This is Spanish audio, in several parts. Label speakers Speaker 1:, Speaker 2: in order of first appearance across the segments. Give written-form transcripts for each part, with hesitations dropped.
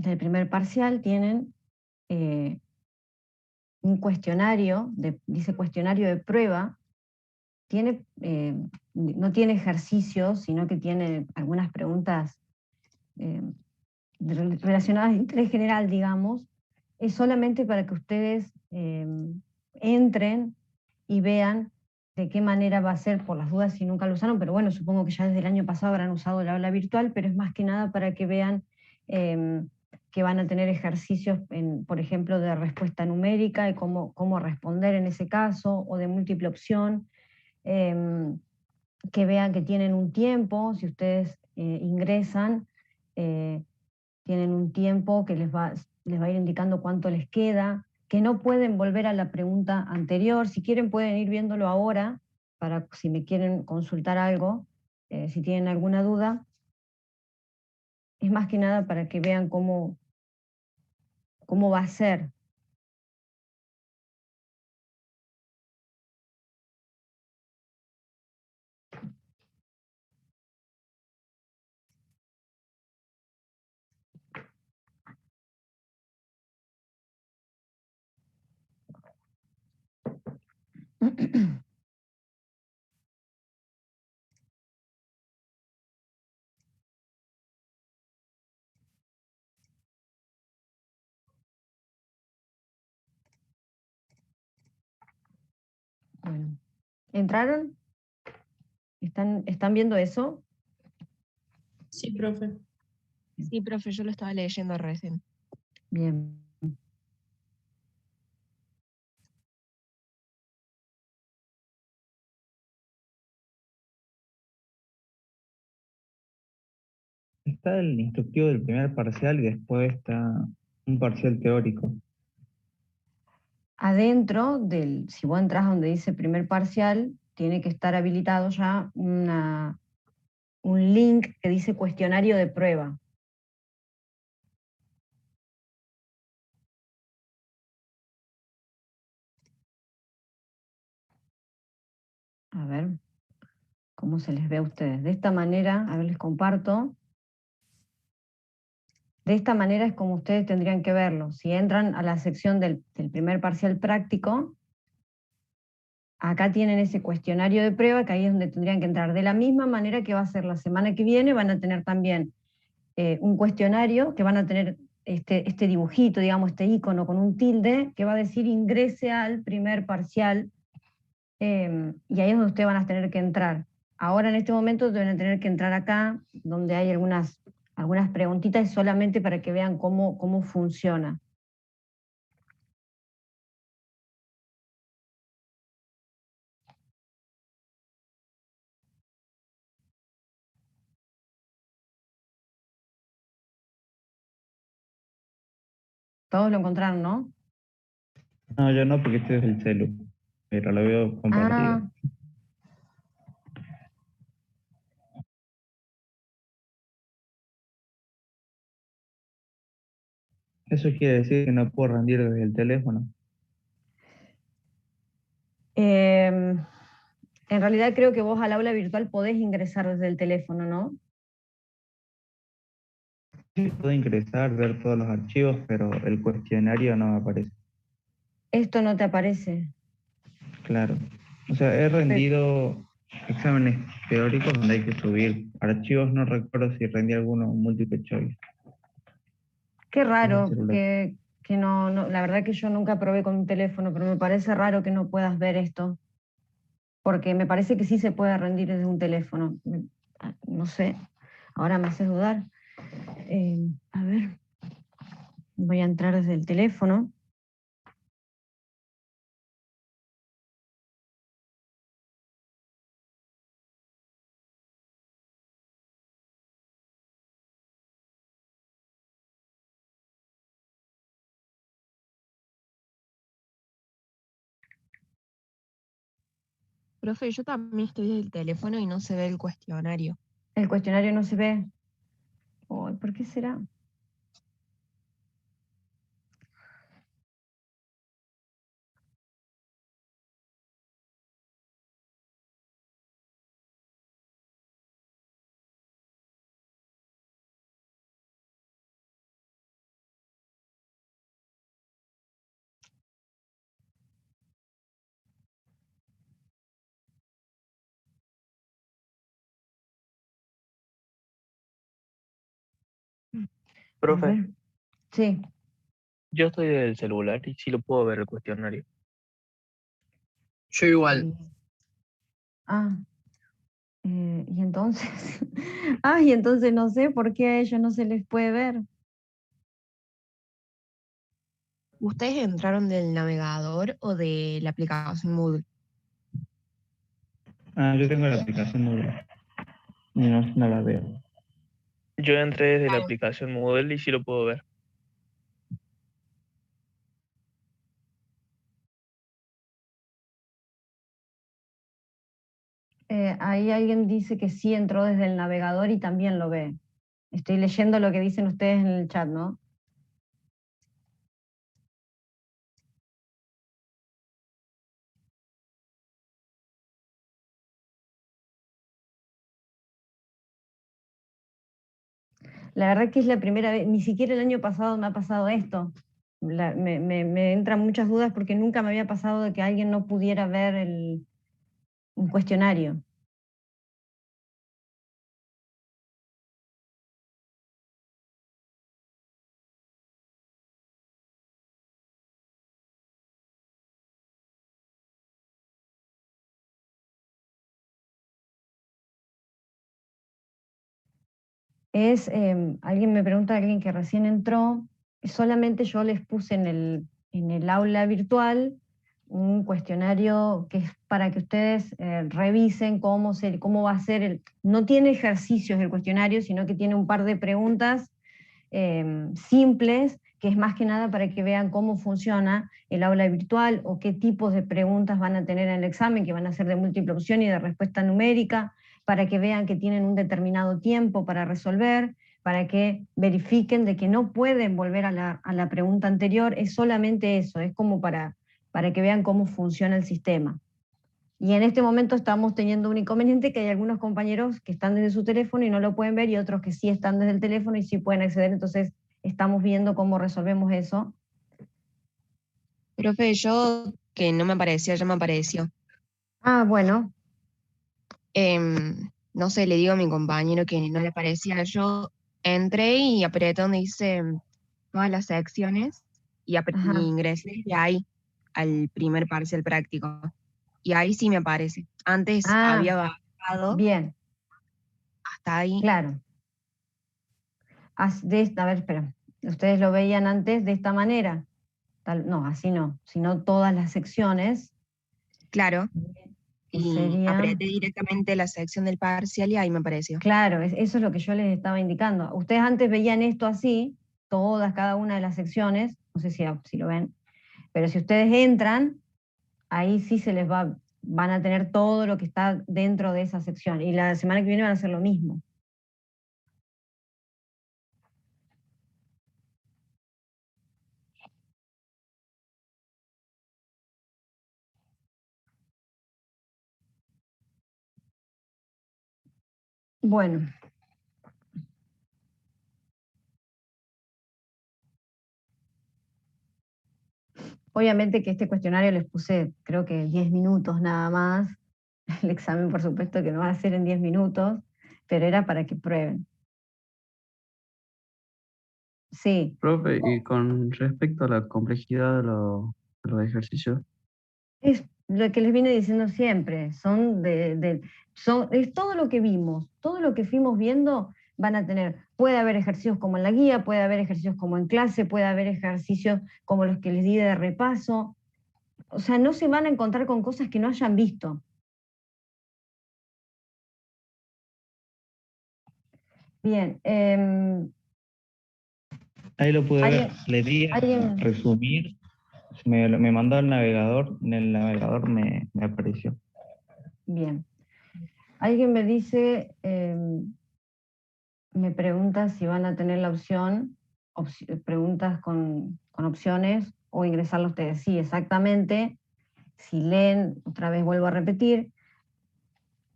Speaker 1: del primer parcial tienen un cuestionario, dice cuestionario de prueba, no tiene ejercicios, sino que tiene algunas preguntas eh, relacionadas de interés general, digamos. Es solamente para que ustedes entren y vean de qué manera va a ser, por las dudas si nunca lo usaron, pero bueno, supongo que ya desde el año pasado habrán usado la aula virtual, pero es más que nada para que vean que van a tener ejercicios, por ejemplo, de respuesta numérica y cómo responder en ese caso, o de múltiple opción, que vean que tienen un tiempo, si ustedes ingresan, eh, tienen un tiempo que les va a ir indicando cuánto les queda, que no pueden volver a la pregunta anterior. Si quieren pueden ir viéndolo ahora, para si me quieren consultar algo, si tienen alguna duda. Es más que nada para que vean cómo va a ser. Bueno, ¿entraron? ¿Están viendo eso?
Speaker 2: Sí, profe.
Speaker 3: Sí, profe, yo lo estaba leyendo recién.
Speaker 1: Bien.
Speaker 4: Está el instructivo del primer parcial y después está un parcial teórico.
Speaker 1: Adentro si vos entras donde dice primer parcial, tiene que estar habilitado ya un link que dice cuestionario de prueba. A ver cómo se les ve a ustedes. De esta manera, a ver, les comparto. De esta manera es como ustedes tendrían que verlo. Si entran a la sección del primer parcial práctico, acá tienen ese cuestionario de prueba, que ahí es donde tendrían que entrar. De la misma manera que va a ser la semana que viene, van a tener también un cuestionario que van a tener este dibujito, digamos, este icono con un tilde, que va a decir ingrese al primer parcial, y ahí es donde ustedes van a tener que entrar. Ahora en este momento deben tener que entrar acá, donde hay algunas preguntitas, solamente para que vean cómo funciona. Todos lo encontraron, ¿no?
Speaker 4: No, yo no, porque este es el celu, pero lo veo compartido.
Speaker 1: Ah,
Speaker 4: Eso quiere decir que no puedo rendir desde el teléfono.
Speaker 1: en realidad creo que vos al aula virtual podés ingresar desde el teléfono, ¿no?
Speaker 4: Sí, puedo ingresar, ver todos los archivos, pero el cuestionario no me aparece.
Speaker 1: Esto no te aparece.
Speaker 4: Claro. O sea, he rendido exámenes teóricos donde hay que subir archivos, no recuerdo si rendí alguno multiple choice
Speaker 1: Qué
Speaker 4: desde el
Speaker 1: raro
Speaker 4: celular.
Speaker 1: que no, la verdad que yo nunca probé con un teléfono, pero me parece raro que no puedas ver esto, porque me parece que sí se puede rendir desde un teléfono. No sé, ahora me haces dudar. A ver, voy a entrar desde el teléfono.
Speaker 3: Profe, yo también estoy desde el teléfono y no se ve el cuestionario.
Speaker 1: El cuestionario no se ve. Ay, ¿por qué será? A
Speaker 5: Profe,
Speaker 1: ver. Sí.
Speaker 5: yo estoy del celular y sí lo puedo ver el cuestionario.
Speaker 2: Yo igual.
Speaker 1: Sí. Ah, y entonces, y entonces no sé por qué a ellos no se les puede ver.
Speaker 3: ¿Ustedes entraron del navegador o de la aplicación Moodle?
Speaker 4: Yo tengo la aplicación Moodle y no la veo.
Speaker 5: Yo entré desde la
Speaker 3: Claro.
Speaker 5: aplicación Moodle y sí lo puedo ver.
Speaker 1: Ahí alguien dice que sí entró desde el navegador y también lo ve. Estoy leyendo lo que dicen ustedes en el chat, ¿no? La verdad que es la primera vez, ni siquiera el año pasado me ha pasado esto. Me entran muchas dudas porque nunca me había pasado de que alguien no pudiera ver un cuestionario. Alguien me pregunta, alguien que recién entró, solamente yo les puse en el aula virtual un cuestionario que es para que ustedes revisen cómo va a ser no tiene ejercicios el cuestionario, sino que tiene un par de preguntas simples, que es más que nada para que vean cómo funciona el aula virtual o qué tipos de preguntas van a tener en el examen, que van a ser de múltiple opción y de respuesta numérica, para que vean que tienen un determinado tiempo para resolver, para que verifiquen de que no pueden volver a la pregunta anterior. Es solamente eso, es como para que vean cómo funciona el sistema. Y en este momento estamos teniendo un inconveniente, que hay algunos compañeros que están desde su teléfono y no lo pueden ver, y otros que sí están desde el teléfono y sí pueden acceder. Entonces estamos viendo cómo resolvemos eso.
Speaker 3: Profe, yo que no me aparecía, ya me apareció.
Speaker 1: Bueno,
Speaker 3: No sé, le digo a mi compañero que no le aparecía. Yo entré y apreté donde dice todas las secciones y
Speaker 1: ajá,
Speaker 3: ingresé desde ahí al primer parcial práctico. Y ahí sí me aparece. Antes había bajado
Speaker 1: bien,
Speaker 3: hasta ahí.
Speaker 1: claro. A ver, espera, ustedes lo veían antes de esta manera. No, así no, sino todas las secciones,
Speaker 3: Claro.
Speaker 1: que
Speaker 3: Y
Speaker 1: sería...
Speaker 3: apreté directamente la sección del parcial y ahí me apareció.
Speaker 1: Claro, eso es lo que yo les estaba indicando. Ustedes antes veían esto así, cada una de las secciones, no sé si lo ven, pero si ustedes entran, ahí sí van a tener todo lo que está dentro de esa sección. Y la semana que viene van a hacer lo mismo. Bueno. Obviamente que este cuestionario les puse, creo que 10 minutos nada más. El examen, por supuesto, que no va a ser en 10 minutos, pero era para que prueben. Sí.
Speaker 6: Profe, y con respecto a la complejidad de los ejercicios,
Speaker 1: Es lo que les vine diciendo siempre, es todo lo que vimos, todo lo que fuimos viendo van a tener, puede haber ejercicios como en la guía, puede haber ejercicios como en clase, puede haber ejercicios como los que les di de repaso. O sea, no se van a encontrar con cosas que no hayan visto. Bien.
Speaker 4: Ahí lo pude ver.
Speaker 1: ¿Alguien?
Speaker 4: Le di a
Speaker 1: ¿Alguien?
Speaker 4: resumir, me mandó al navegador, en el navegador me apareció.
Speaker 1: Bien. Alguien me dice, me pregunta si van a tener la opción, preguntas con opciones o ingresarlo ustedes. Sí, exactamente. Si leen, otra vez vuelvo a repetir,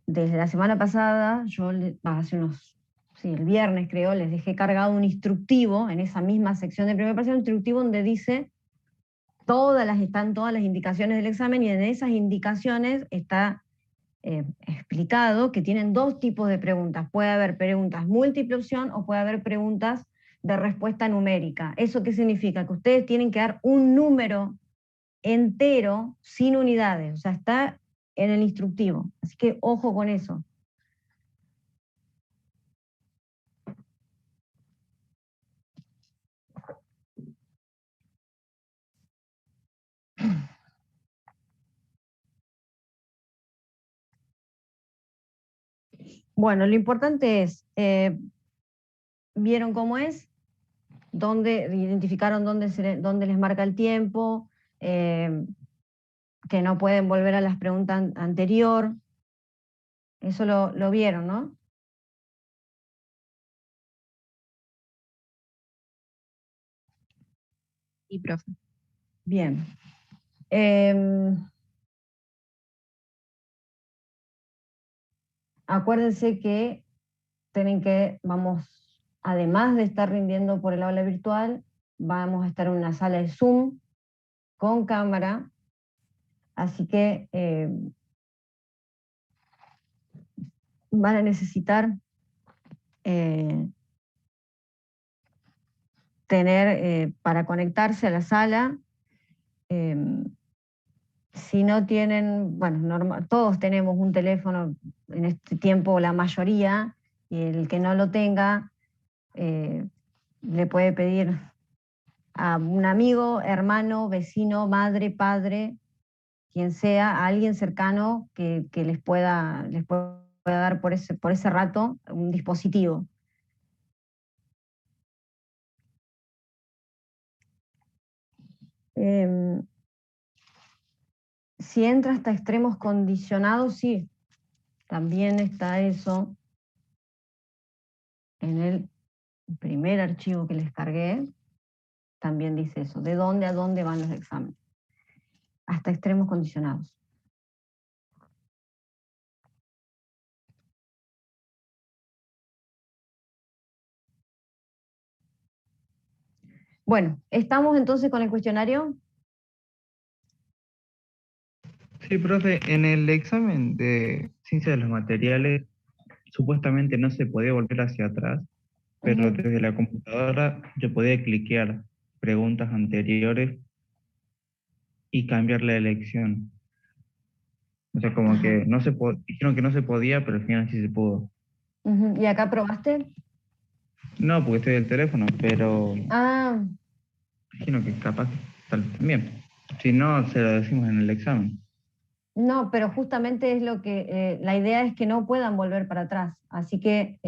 Speaker 1: desde la semana pasada, el viernes creo, les dejé cargado un instructivo en esa misma sección de primer parcial, un instructivo donde dice están todas las indicaciones del examen, y en esas indicaciones está explicado que tienen dos tipos de preguntas. Puede haber preguntas múltiple opción o puede haber preguntas de respuesta numérica. ¿Eso qué significa? Que ustedes tienen que dar un número entero sin unidades, o sea, está en el instructivo. Así que ojo con eso. Bueno, lo importante es, ¿vieron cómo es? Identificaron dónde les marca el tiempo, que no pueden volver a las preguntas anterior. Eso lo vieron, ¿no?
Speaker 3: Sí, profe.
Speaker 1: Bien. Acuérdense que además de estar rindiendo por el aula virtual, vamos a estar en una sala de Zoom con cámara, así que van a necesitar tener para conectarse a la sala. Si no tienen, bueno, todos tenemos un teléfono en este tiempo, la mayoría, y el que no lo tenga le puede pedir a un amigo, hermano, vecino, madre, padre, quien sea, a alguien cercano que les pueda dar por ese rato un dispositivo. Si entra hasta extremos condicionados, sí, también está eso en el primer archivo que les cargué, también dice eso, de dónde a dónde van los exámenes, hasta extremos condicionados. Bueno, ¿estamos entonces con el cuestionario?
Speaker 4: Sí, profe, en el examen de ciencia de los materiales supuestamente no se podía volver hacia atrás, pero
Speaker 1: Ujú.
Speaker 4: desde la computadora yo podía cliquear preguntas anteriores y cambiar la elección. O sea, como
Speaker 1: Ajá.
Speaker 4: que dijeron que no se podía, pero al final sí se pudo.
Speaker 1: Ujú. ¿Y acá probaste?
Speaker 4: No, porque estoy del teléfono, pero
Speaker 1: Ah,
Speaker 4: imagino que capaz también. Si no, se lo decimos en el examen.
Speaker 1: no, pero justamente es lo que, la idea es que no puedan volver para atrás. Así que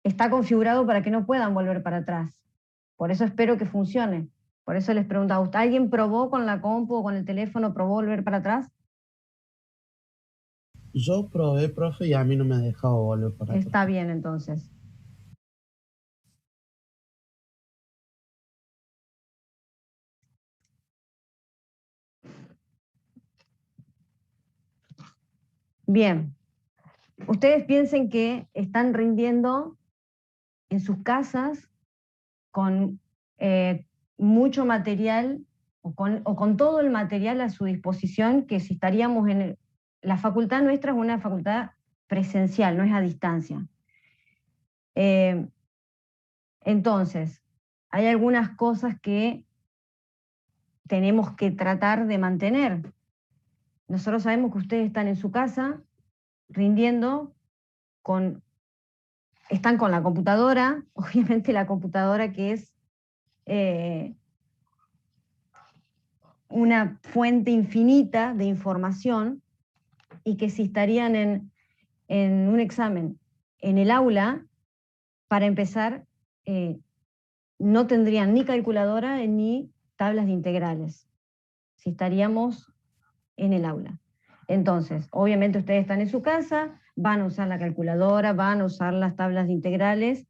Speaker 1: está configurado para que no puedan volver para atrás. Por eso espero que funcione. Por eso les pregunto a usted, ¿alguien probó con la compu o con el teléfono, probó volver para atrás?
Speaker 7: Yo probé, profe, y a mí no me ha dejado volver para atrás.
Speaker 1: Está bien entonces. Bien. Ustedes piensen que están rindiendo en sus casas con mucho material o con todo el material a su disposición, que si estaríamos la facultad nuestra es una facultad presencial, no es a distancia. Entonces, hay algunas cosas que tenemos que tratar de mantener. Nosotros sabemos que ustedes están en su casa rindiendo están con la computadora, obviamente la computadora que es una fuente infinita de información, y que si estarían en un examen en el aula, para empezar, no tendrían ni calculadora ni tablas de integrales, si estaríamos en el aula. Entonces, obviamente ustedes están en su casa, van a usar la calculadora, van a usar las tablas de integrales,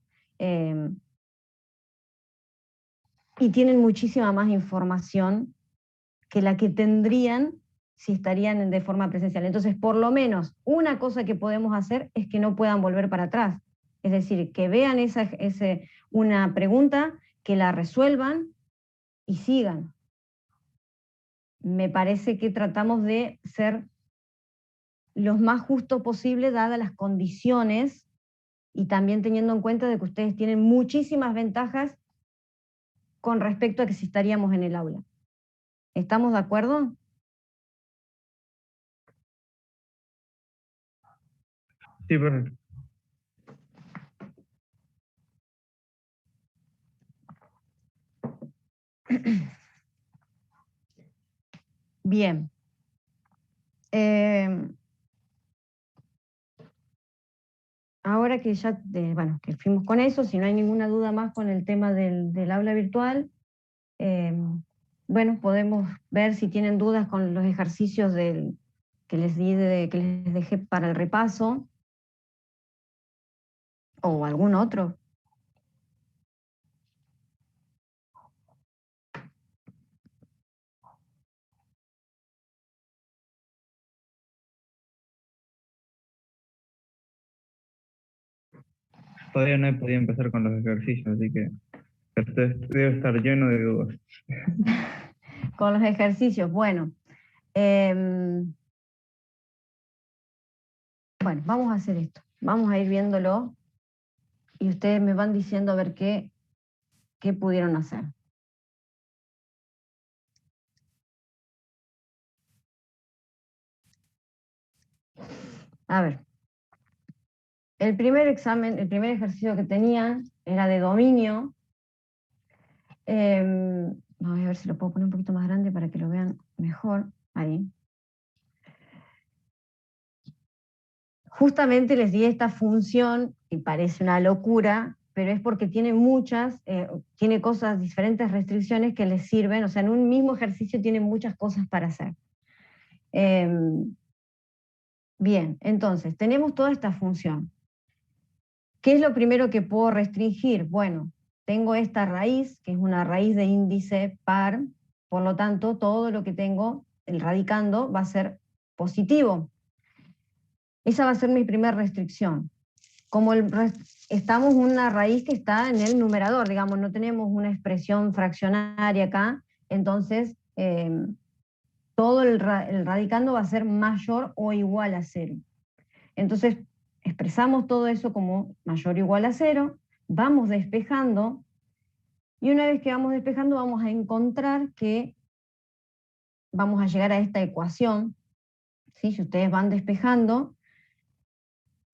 Speaker 1: y tienen muchísima más información que la que tendrían si estarían de forma presencial. Entonces, por lo menos, una cosa que podemos hacer es que no puedan volver para atrás. Es decir, que vean una pregunta, que la resuelvan y sigan. Me parece que tratamos de ser los más justos posible dadas las condiciones y también teniendo en cuenta de que ustedes tienen muchísimas ventajas con respecto a que si estaríamos en el aula. ¿Estamos de acuerdo?
Speaker 4: Sí, perfecto.
Speaker 1: Bien. Ahora que ya, bueno, que fuimos con eso, si no hay ninguna duda más con el tema del aula virtual, bueno, podemos ver si tienen dudas con los ejercicios que les dejé para el repaso, o algún otro.
Speaker 4: Todavía no he podido empezar con los ejercicios, así que debe estar lleno de dudas.
Speaker 1: Con los ejercicios, bueno. Bueno, vamos a hacer esto. Vamos a ir viéndolo y ustedes me van diciendo a ver qué pudieron hacer. A ver. El primer examen, el primer ejercicio que tenían era de dominio. Voy a ver si lo puedo poner un poquito más grande para que lo vean mejor. Ahí. Justamente les di esta función, y parece una locura, pero es porque tiene tiene cosas, diferentes restricciones que les sirven, o sea, en un mismo ejercicio tiene muchas cosas para hacer. Bien, entonces, tenemos toda esta función. ¿Qué es lo primero que puedo restringir? Bueno, tengo esta raíz, que es una raíz de índice par, por lo tanto, todo lo que tengo, el radicando, va a ser positivo. Esa va a ser mi primera restricción. Como estamos en una raíz que está en el numerador, digamos, no tenemos una expresión fraccionaria acá, entonces todo el radicando va a ser mayor o igual a 0. Entonces, expresamos todo eso como mayor o igual a 0, vamos despejando, y una vez que vamos despejando vamos a encontrar que vamos a llegar a esta ecuación, ¿sí? Si ustedes van despejando,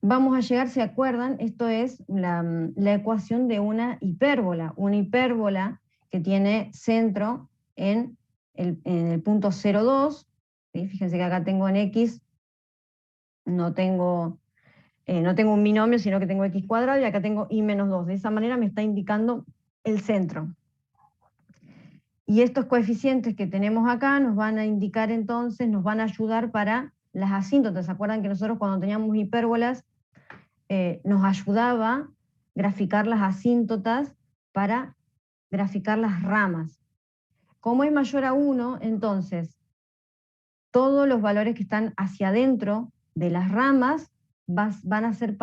Speaker 1: vamos a llegar, ¿se acuerdan? Esto es la ecuación de una hipérbola que tiene centro en el punto 0,2, ¿sí? Fíjense que acá tengo en X, no tengo un binomio, sino que tengo X cuadrado, y acá tengo Y menos 2. De esa manera me está indicando el centro. Y estos coeficientes que tenemos acá nos van a indicar entonces, nos van a ayudar para las asíntotas. ¿Se acuerdan que nosotros cuando teníamos hipérbolas nos ayudaba graficar las asíntotas para graficar las ramas? Como es mayor a 1, entonces todos los valores que están hacia adentro de las ramas van a ser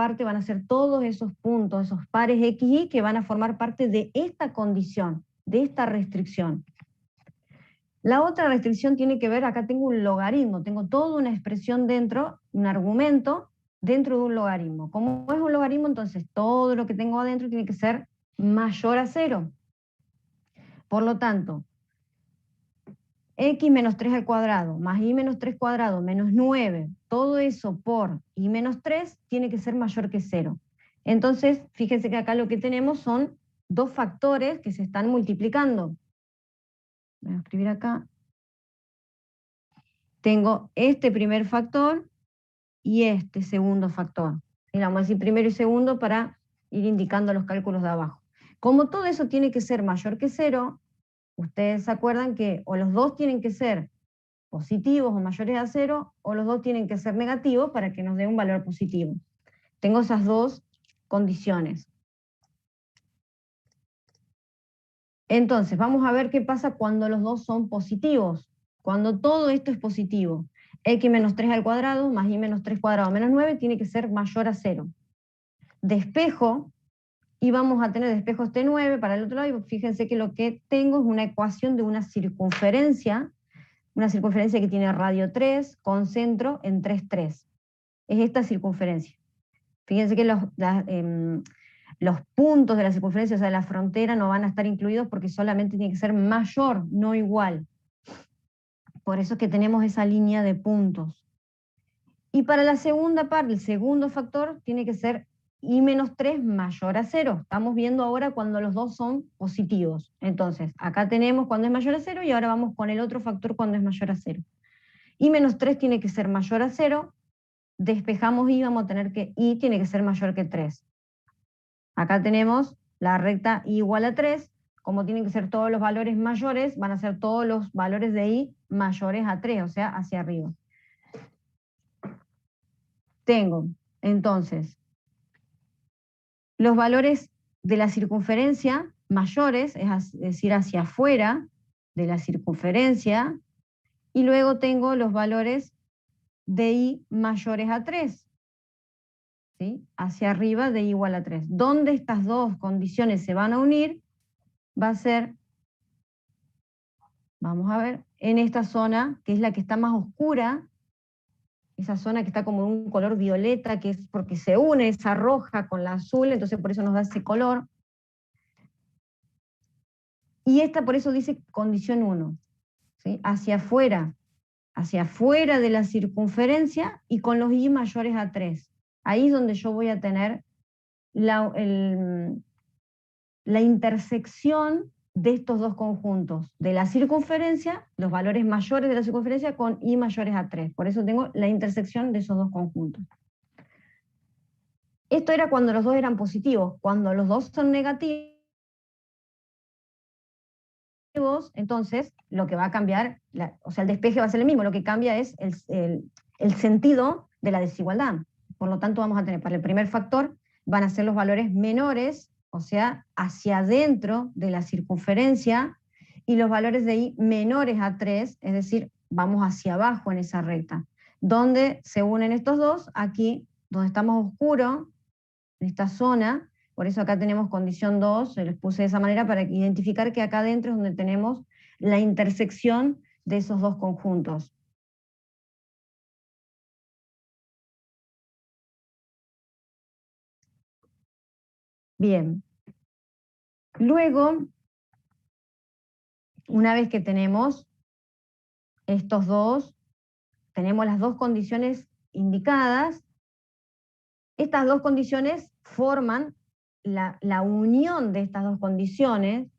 Speaker 1: todos esos puntos, esos pares X, Y, que van a formar parte de esta condición, de esta restricción. La otra restricción tiene que ver, acá tengo un logaritmo, tengo toda una expresión dentro, un argumento dentro de un logaritmo. Como es un logaritmo, entonces todo lo que tengo adentro tiene que ser mayor a 0. Por lo tanto, X menos 3 al cuadrado, más Y menos 3 cuadrado, menos 9, todo eso por Y menos 3 tiene que ser mayor que 0. Entonces, fíjense que acá lo que tenemos son dos factores que se están multiplicando. Voy a escribir acá. Tengo este primer factor y este segundo factor. Y vamos a decir primero y segundo para ir indicando los cálculos de abajo. Como todo eso tiene que ser mayor que 0, ustedes se acuerdan que o los dos tienen que ser positivos o mayores a 0, o los dos tienen que ser negativos para que nos dé un valor positivo. Tengo esas dos condiciones. Entonces, vamos a ver qué pasa cuando los dos son positivos. Cuando todo esto es positivo. X menos 3 al cuadrado más Y menos 3 cuadrado menos 9 tiene que ser mayor a 0. Despejo, y vamos a tener despejo este 9 para el otro lado, y fíjense que lo que tengo es una ecuación de una circunferencia que tiene radio 3 con centro en 3, 3. Es esta circunferencia. Fíjense que los puntos de la circunferencia, o sea, de la frontera, no van a estar incluidos porque solamente tiene que ser mayor, no igual. Por eso es que tenemos esa línea de puntos. Y para la segunda parte, el segundo factor, tiene que ser i-3 mayor a 0. Estamos viendo ahora cuando los dos son positivos. Entonces, acá tenemos cuando es mayor a 0 y ahora vamos con el otro factor cuando es mayor a 0. I-3 tiene que ser mayor a 0. Despejamos i, vamos a tener que i tiene que ser mayor que 3. Acá tenemos la recta i igual a 3. Como tienen que ser todos los valores mayores, van a ser todos los valores de i mayores a 3, o sea, hacia arriba. Tengo, entonces, los valores de la circunferencia mayores, es decir, hacia afuera de la circunferencia, y luego tengo los valores de i mayores a 3, ¿sí? Hacia arriba de i igual a 3. ¿Dónde estas dos condiciones se van a unir? Va a ser, vamos a ver, en esta zona, que es la que está más oscura, esa zona que está como un color violeta, que es porque se une esa roja con la azul, entonces por eso nos da ese color. Y esta por eso dice condición 1, ¿sí? Hacia afuera de la circunferencia y con los i mayores a 3. Ahí es donde yo voy a tener la intersección de estos dos conjuntos, de la circunferencia, los valores mayores de la circunferencia con i mayores a 3. Por eso tengo la intersección de esos dos conjuntos. Esto era cuando los dos eran positivos. Cuando los dos son negativos, entonces lo que va a cambiar, o sea, el despeje va a ser el mismo, lo que cambia es el sentido de la desigualdad. Por lo tanto, vamos a tener para el primer factor, van a ser los valores menores, o sea, hacia adentro de la circunferencia, y los valores de i menores a 3, es decir, vamos hacia abajo en esa recta. ¿Dónde se unen estos dos? Aquí, donde está más oscuro, en esta zona, por eso acá tenemos condición 2, se les puse de esa manera para identificar que acá adentro es donde tenemos la intersección de esos dos conjuntos. Bien. Luego, una vez que tenemos estos dos, tenemos las dos condiciones indicadas, estas dos condiciones forman, la unión de estas dos condiciones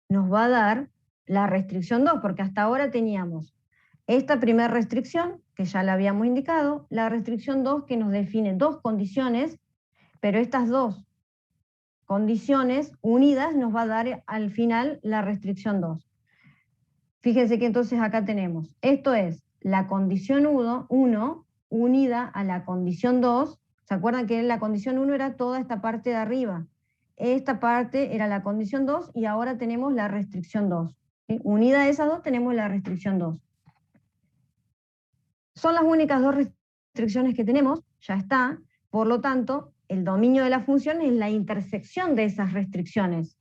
Speaker 1: nos va a dar la restricción 2, porque hasta ahora teníamos esta primera restricción, que ya la habíamos indicado, la restricción 2 que nos define dos condiciones, pero estas dos condiciones unidas nos va a dar al final la restricción 2. Fíjense que entonces acá tenemos, esto es la condición 1 unida a la condición 2. ¿Se acuerdan que la condición 1 era toda esta parte de arriba? Esta parte era la condición 2 y ahora tenemos la restricción 2. ¿Sí? Unida a esas dos tenemos la restricción 2. Son las únicas dos restricciones que tenemos, ya está. Por lo tanto, el dominio de la función es la intersección de esas restricciones.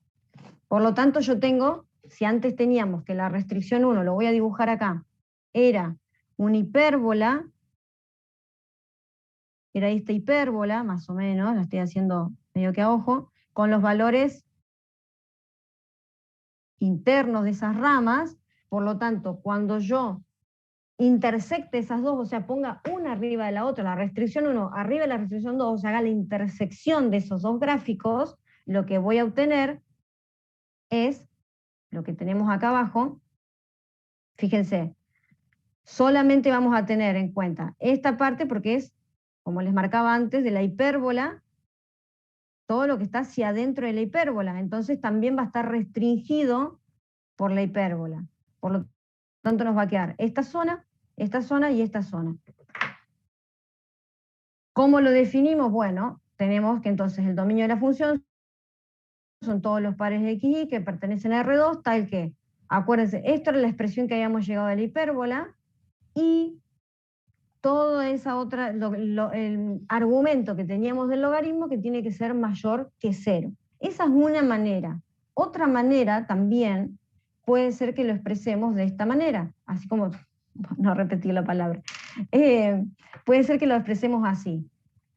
Speaker 1: Por lo tanto, yo tengo, si antes teníamos que la restricción 1, lo voy a dibujar acá, era una hipérbola, era esta hipérbola, más o menos, la estoy haciendo medio que a ojo, con los valores internos de esas ramas. Por lo tanto, cuando yo intersecte esas dos, o sea, ponga una arriba de la otra, la restricción 1 arriba de la restricción 2, o sea, haga la intersección de esos dos gráficos, lo que voy a obtener es lo que tenemos acá abajo. Fíjense, solamente vamos a tener en cuenta esta parte porque es, como les marcaba antes, de la hipérbola, todo lo que está hacia adentro de la hipérbola, entonces también va a estar restringido por la hipérbola. Por lo tanto nos va a quedar esta zona y esta zona. ¿Cómo lo definimos? Bueno, tenemos que entonces el dominio de la función son todos los pares de x, y que pertenecen a R2, tal que, acuérdense, esto era la expresión que habíamos llegado a la hipérbola, y toda esa otra, el argumento que teníamos del logaritmo que tiene que ser mayor que 0. Esa es una manera. Otra manera también puede ser que lo expresemos de esta manera, así como, no repetir la palabra, puede ser que lo expresemos así.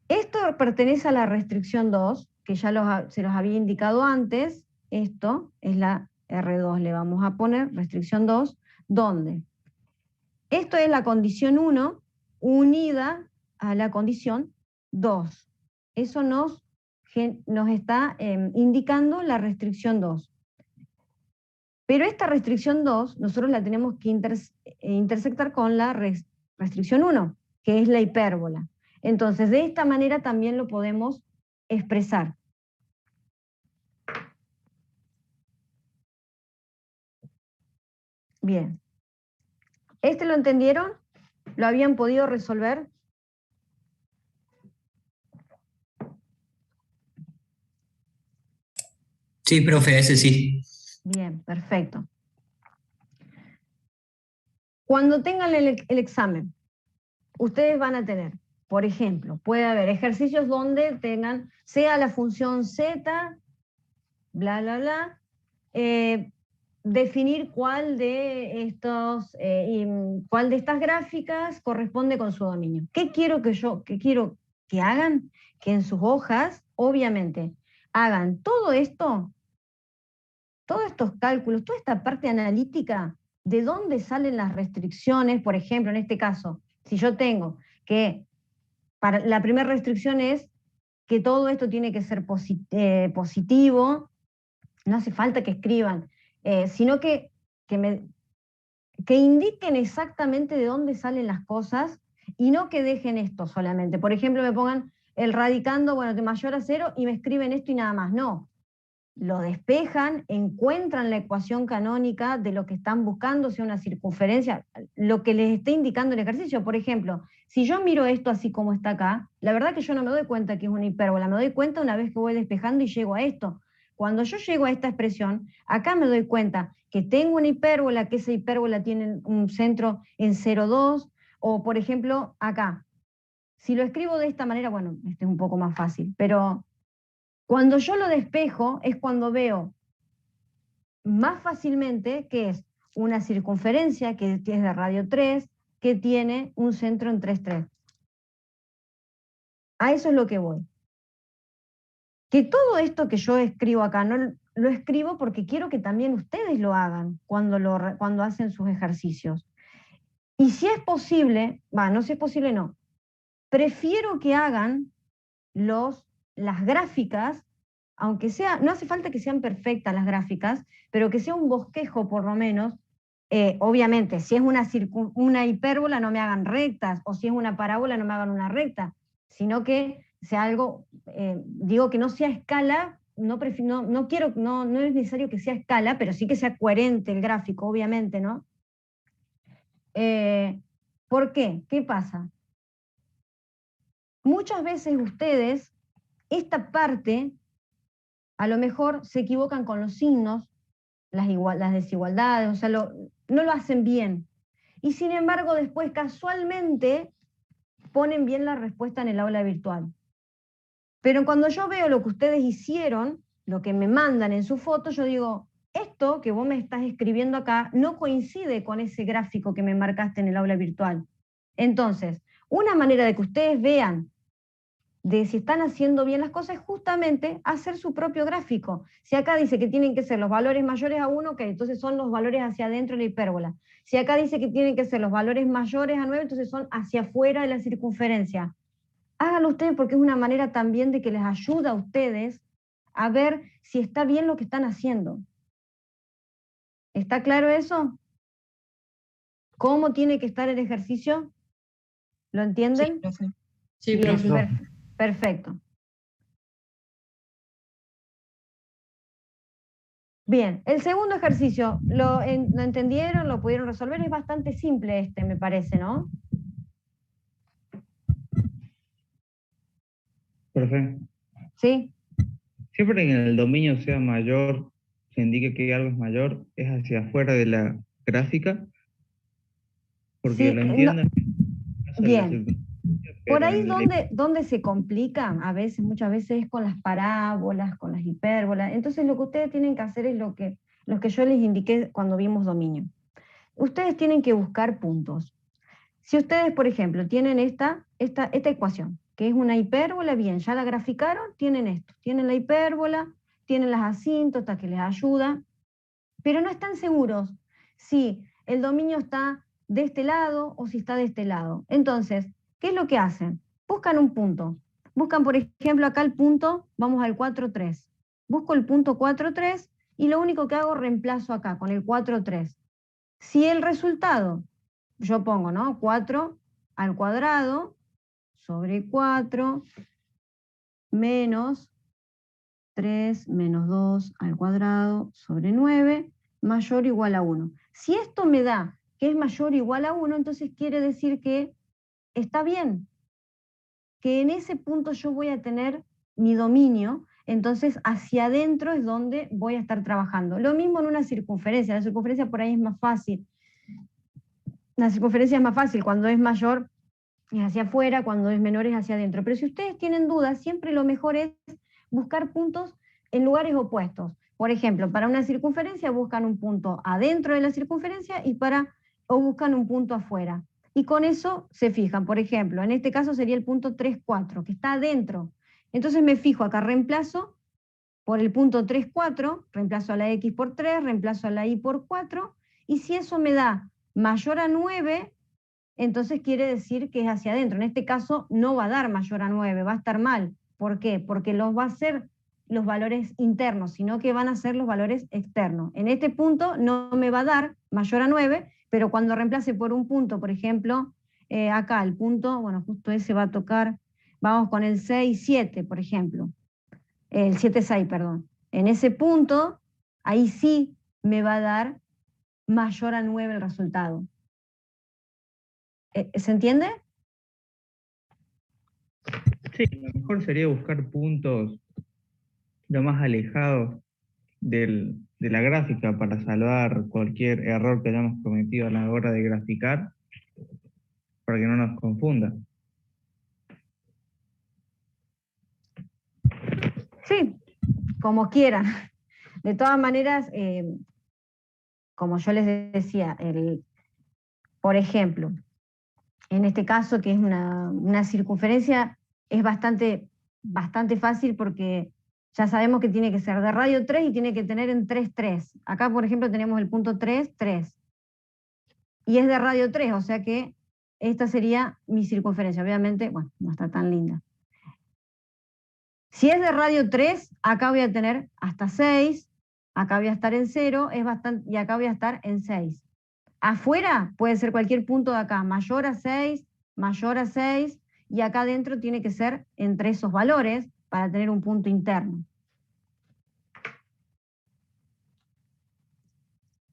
Speaker 1: Esto pertenece a la restricción 2, que ya se los había indicado antes. Esto es la R2, le vamos a poner restricción 2, donde esto es la condición 1 unida a la condición 2. Eso nos está indicando la restricción 2. Pero esta restricción 2 nosotros la tenemos que intersectar con la restricción 1, que es la hipérbola. Entonces, de esta manera también lo podemos expresar. Bien. ¿Este lo entendieron? ¿Lo habían podido resolver?
Speaker 8: Sí, profe, ese sí.
Speaker 1: Bien, perfecto. Cuando tengan el examen, ustedes van a tener, por ejemplo, puede haber ejercicios donde tengan, sea la función z, bla, bla, bla, definir cuál de estas gráficas corresponde con su dominio. ¿Qué quiero que hagan? Que en sus hojas, obviamente, hagan todo esto, todos estos cálculos, toda esta parte analítica, de dónde salen las restricciones. Por ejemplo, en este caso, si yo tengo que, la primera restricción es que todo esto tiene que ser positivo, no hace falta que escriban, sino que indiquen exactamente de dónde salen las cosas y no que dejen esto solamente. Por ejemplo, me pongan el radicando, bueno, de mayor a 0 y me escriben esto y nada más. No, lo despejan, encuentran la ecuación canónica de lo que están buscando, sea una circunferencia, lo que les esté indicando el ejercicio. Por ejemplo, si yo miro esto así como está acá, la verdad que yo no me doy cuenta que es una hipérbola, me doy cuenta una vez que voy despejando y llego a esto. Cuando yo llego a esta expresión, acá me doy cuenta que tengo una hipérbola, que esa hipérbola tiene un centro en 0,2, o por ejemplo, acá. Si lo escribo de esta manera, bueno, este es un poco más fácil, pero cuando yo lo despejo es cuando veo más fácilmente que es una circunferencia que es de radio 3, que tiene un centro en 3,3. A eso es lo que voy. Que todo esto que yo escribo acá, no lo escribo porque quiero que también ustedes lo hagan cuando hacen sus ejercicios. Y si es posible, no si es posible no, prefiero que hagan las gráficas, aunque sea, no hace falta que sean perfectas las gráficas, pero que sea un bosquejo por lo menos. Obviamente, si es una hipérbola no me hagan rectas, o si es una parábola no me hagan una recta, sino que sea algo, digo que no sea escala, no es necesario que sea escala, pero sí que sea coherente el gráfico, obviamente, ¿no? ¿Por qué? ¿Qué pasa? Muchas veces ustedes, esta parte, a lo mejor se equivocan con los signos, las desigualdades, o sea, no lo hacen bien. Y sin embargo, después casualmente ponen bien la respuesta en el aula virtual. Pero cuando yo veo lo que ustedes hicieron, lo que me mandan en su foto, yo digo, esto que vos me estás escribiendo acá no coincide con ese gráfico que me marcaste en el aula virtual. Entonces, una manera de que ustedes vean de si están haciendo bien las cosas es justamente hacer su propio gráfico. Si acá dice que tienen que ser los valores mayores a 1, que entonces son los valores hacia adentro de la hipérbola. Si acá dice que tienen que ser los valores mayores a 9, entonces son hacia afuera de la circunferencia. Háganlo ustedes porque es una manera también de que les ayuda a ustedes a ver si está bien lo que están haciendo. ¿Está claro eso? ¿Cómo tiene que estar el ejercicio? ¿Lo entienden?
Speaker 3: Sí, profe.
Speaker 8: Sí,
Speaker 1: Bien,
Speaker 8: profe.
Speaker 1: perfecto. Bien, el segundo ejercicio, ¿lo entendieron? ¿Lo pudieron resolver? Es bastante simple me parece, ¿no?
Speaker 4: Profe,
Speaker 1: ¿Sí?
Speaker 4: siempre que el dominio sea mayor, se indique que algo es mayor, es hacia afuera de la gráfica, porque
Speaker 1: Sí,
Speaker 4: lo entiendan.
Speaker 1: bien. Por ahí
Speaker 4: donde
Speaker 1: donde se complica, muchas veces es con las parábolas, con las hipérbolas. Entonces lo que ustedes tienen que hacer es lo que yo les indiqué cuando vimos dominio. Ustedes tienen que buscar puntos. Si ustedes, por ejemplo, tienen esta esta ecuación, que es una hipérbola. Bien, ya la graficaron, tienen esto, tienen la hipérbola, tienen las asíntotas que les ayuda, pero no están seguros si el dominio está de este lado o si está de este lado. Entonces, ¿qué es lo que hacen? Buscan un punto. Buscan, por ejemplo, acá el punto, vamos al 4, 3. Busco el punto 4, 3 y lo único que hago, reemplazo acá con el 4, 3. Si el resultado, yo pongo, ¿no? 4 al cuadrado sobre 4 menos 3 menos 2 al cuadrado sobre 9 mayor o igual a 1. Si esto me da que es mayor o igual a 1, entonces quiere decir que está bien, que en ese punto yo voy a tener mi dominio, entonces hacia adentro es donde voy a estar trabajando. Lo mismo en una circunferencia, la circunferencia por ahí es más fácil. La circunferencia es más fácil, cuando es mayor es hacia afuera, cuando es menor es hacia adentro. Pero si ustedes tienen dudas, siempre lo mejor es buscar puntos en lugares opuestos. Por ejemplo, para una circunferencia buscan un punto adentro de la circunferencia o buscan un punto afuera. Y con eso se fijan. Por ejemplo, en este caso sería el punto 3, 4, que está adentro. Entonces me fijo acá, reemplazo por el punto 3, 4, reemplazo a la x por 3, reemplazo a la y por 4, y si eso me da mayor a 9, entonces quiere decir que es hacia adentro. En este caso no va a dar mayor a 9, va a estar mal. ¿Por qué? Porque los va a ser los valores internos, sino que van a ser los valores externos. En este punto no me va a dar mayor a 9, pero cuando reemplace por un punto, por ejemplo, acá el punto, bueno, justo ese va a tocar, vamos con el 6, 7, por ejemplo. El 7, 6, perdón. En ese punto, ahí sí me va a dar mayor a 9 el resultado. ¿Se entiende?
Speaker 4: Sí, lo mejor sería buscar puntos lo más alejados de la gráfica para salvar cualquier error que hayamos cometido a la hora de graficar, para que no nos confunda.
Speaker 1: Sí, como quieran. De todas maneras, como yo les decía, por ejemplo, en este caso que es una circunferencia, es bastante fácil porque ya sabemos que tiene que ser de radio 3 y tiene que tener en 3, 3. Acá, por ejemplo, tenemos el punto 3, 3. Y es de radio 3, o sea que esta sería mi circunferencia. Obviamente, bueno, no está tan linda. Si es de radio 3, acá voy a tener hasta 6, acá voy a estar en 0, y acá voy a estar en 6. Afuera puede ser cualquier punto de acá, mayor a 6, y acá adentro tiene que ser entre esos valores para tener un punto interno.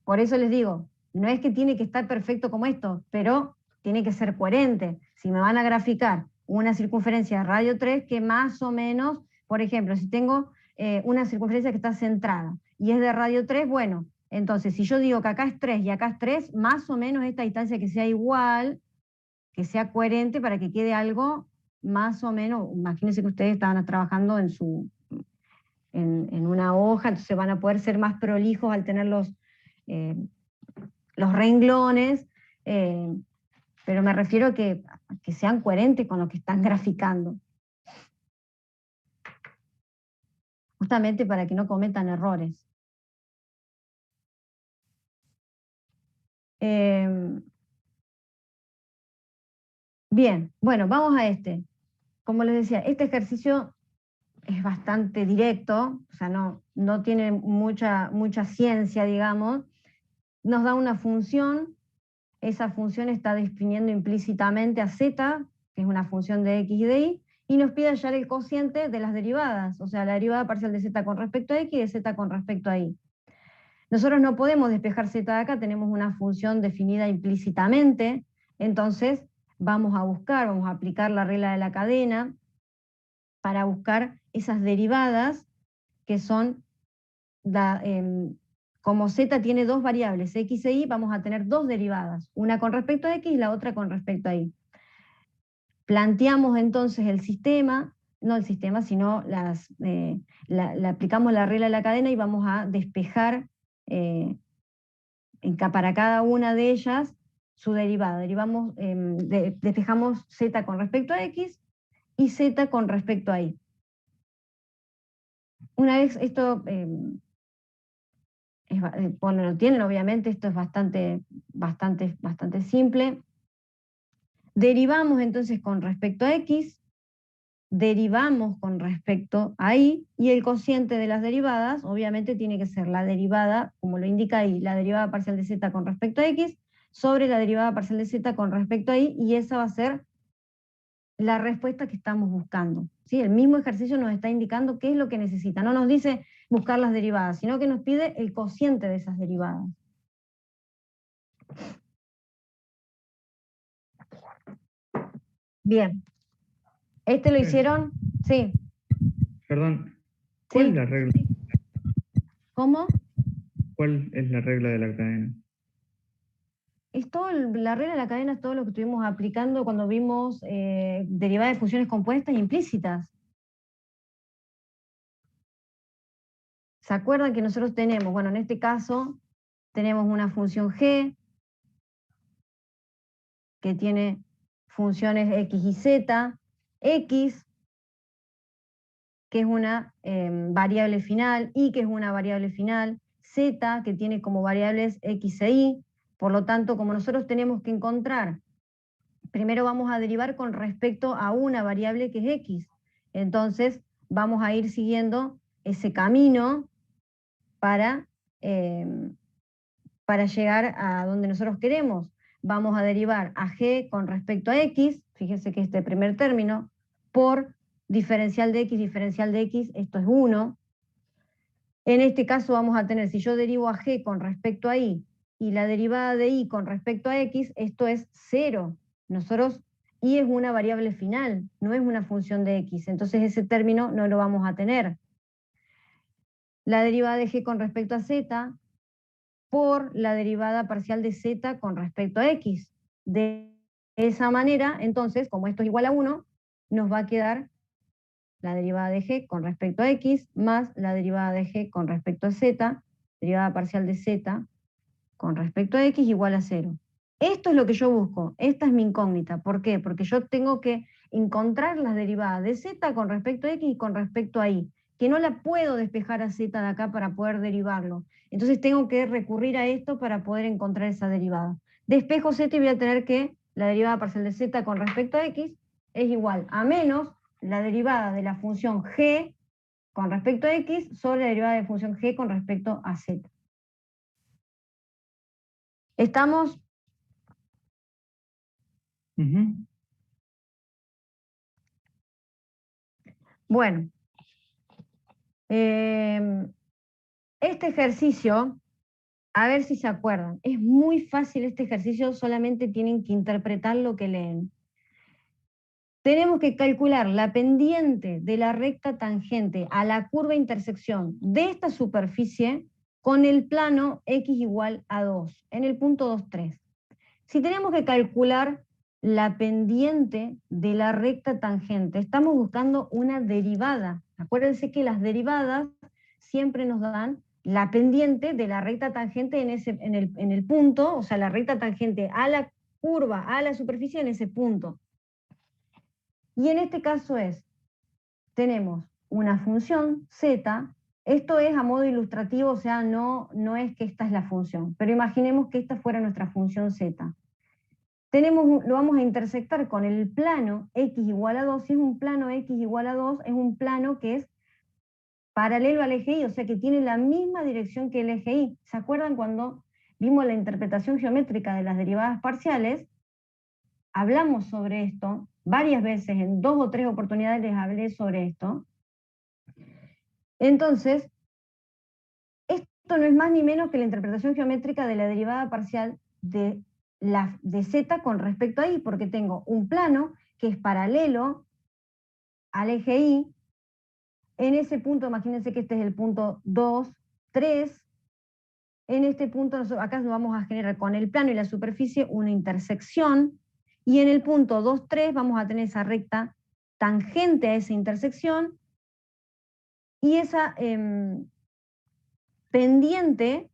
Speaker 1: Por eso les digo, no es que tiene que estar perfecto como esto, pero tiene que ser coherente. Si me van a graficar una circunferencia de radio 3, que más o menos, por ejemplo, si tengo una circunferencia que está centrada y es de radio 3, bueno, entonces si yo digo que acá es 3 y acá es 3, más o menos esta distancia que sea igual, que sea coherente para que quede algo más o menos. Imagínense que ustedes estaban trabajando en una hoja, entonces van a poder ser más prolijos al tener los renglones, pero me refiero a que sean coherentes con lo que están graficando. Justamente para que no cometan errores. Bien, bueno, vamos a este. Como les decía, este ejercicio es bastante directo, o sea, no tiene mucha ciencia, digamos. Nos da una función, esa función está definiendo implícitamente a z, que es una función de x y de y, y nos pide hallar el cociente de las derivadas, o sea, la derivada parcial de z con respecto a x y de z con respecto a y. Nosotros no podemos despejar z de acá, tenemos una función definida implícitamente, entonces vamos a aplicar la regla de la cadena para buscar esas derivadas que son, como z tiene dos variables, x e y, vamos a tener dos derivadas, una con respecto a x y la otra con respecto a y. Planteamos entonces el sistema, no el sistema, sino aplicamos la regla de la cadena y vamos a despejar para cada una de ellas su derivada. Derivamos, despejamos z con respecto a x y z con respecto a y. Una vez esto, bueno, lo tienen obviamente, esto es bastante simple. Derivamos entonces con respecto a x, derivamos con respecto a y, y el cociente de las derivadas obviamente tiene que ser la derivada, como lo indica ahí, la derivada parcial de z con respecto a x sobre la derivada parcial de z con respecto a y, y esa va a ser la respuesta que estamos buscando. ¿Sí? El mismo ejercicio nos está indicando qué es lo que necesita. No nos dice buscar las derivadas, sino que nos pide el cociente de esas derivadas. Bien. ¿Este lo hicieron? Sí.
Speaker 4: Perdón, ¿cuál
Speaker 1: Sí.
Speaker 4: es la regla?
Speaker 1: ¿Cómo?
Speaker 4: ¿Cuál es la regla de la cadena?
Speaker 1: Es todo la regla de la cadena es todo lo que estuvimos aplicando cuando vimos derivadas de funciones compuestas implícitas. ¿Se acuerdan que nosotros tenemos, bueno, en este caso tenemos una función g que tiene funciones x y z, x que es una variable final, y que es una variable final, z que tiene como variables x e y. Por lo tanto, como nosotros tenemos que encontrar, primero vamos a derivar con respecto a una variable que es x. Entonces, vamos a ir siguiendo ese camino para llegar a donde nosotros queremos. Vamos a derivar a g con respecto a x, fíjense que este primer término, por diferencial de x, esto es 1. En este caso vamos a tener, si yo derivo a g con respecto a y, y la derivada de y con respecto a x, esto es 0. Nosotros, y es una variable final, no es una función de x, entonces ese término no lo vamos a tener. La derivada de g con respecto a z por la derivada parcial de z con respecto a x. De esa manera, entonces, como esto es igual a 1, nos va a quedar la derivada de g con respecto a x más la derivada de g con respecto a z, derivada parcial de z con respecto a x igual a 0. Esto es lo que yo busco, esta es mi incógnita. ¿Por qué? Porque yo tengo que encontrar las derivadas de z con respecto a x y con respecto a y, que no la puedo despejar a z de acá para poder derivarlo. Entonces tengo que recurrir a esto para poder encontrar esa derivada. Despejo z y voy a tener que la derivada parcial de z con respecto a x es igual a menos la derivada de la función g con respecto a x sobre la derivada de la función g con respecto a z. ¿Estamos? Bueno, este ejercicio, a ver si se acuerdan, es muy fácil este ejercicio, solamente tienen que interpretar lo que leen. Tenemos que calcular la pendiente de la recta tangente a la curva intersección de esta superficie con el plano x igual a 2, en el punto 2, 3. Si tenemos que calcular la pendiente de la recta tangente, estamos buscando una derivada. Acuérdense que las derivadas siempre nos dan la pendiente de la recta tangente en el punto, o sea, la recta tangente a la curva, a la superficie en ese punto. Y en este caso tenemos una función z, esto es a modo ilustrativo, o sea, no es que esta es la función, pero imaginemos que esta fuera nuestra función z. Lo vamos a intersectar con el plano x igual a 2, si es un plano x igual a 2, es un plano que es paralelo al eje y, o sea que tiene la misma dirección que el eje y. ¿Se acuerdan cuando vimos la interpretación geométrica de las derivadas parciales? Hablamos sobre esto varias veces, en 2 o 3 oportunidades les hablé sobre esto. Entonces, esto no es más ni menos que la interpretación geométrica de la derivada parcial de z con respecto a y, porque tengo un plano que es paralelo al eje y. En ese punto, imagínense que este es el punto 2, 3. En este punto, acá nos vamos a generar con el plano y la superficie una intersección. Y en el punto 2, 3 vamos a tener esa recta tangente a esa intersección. Y esa pendiente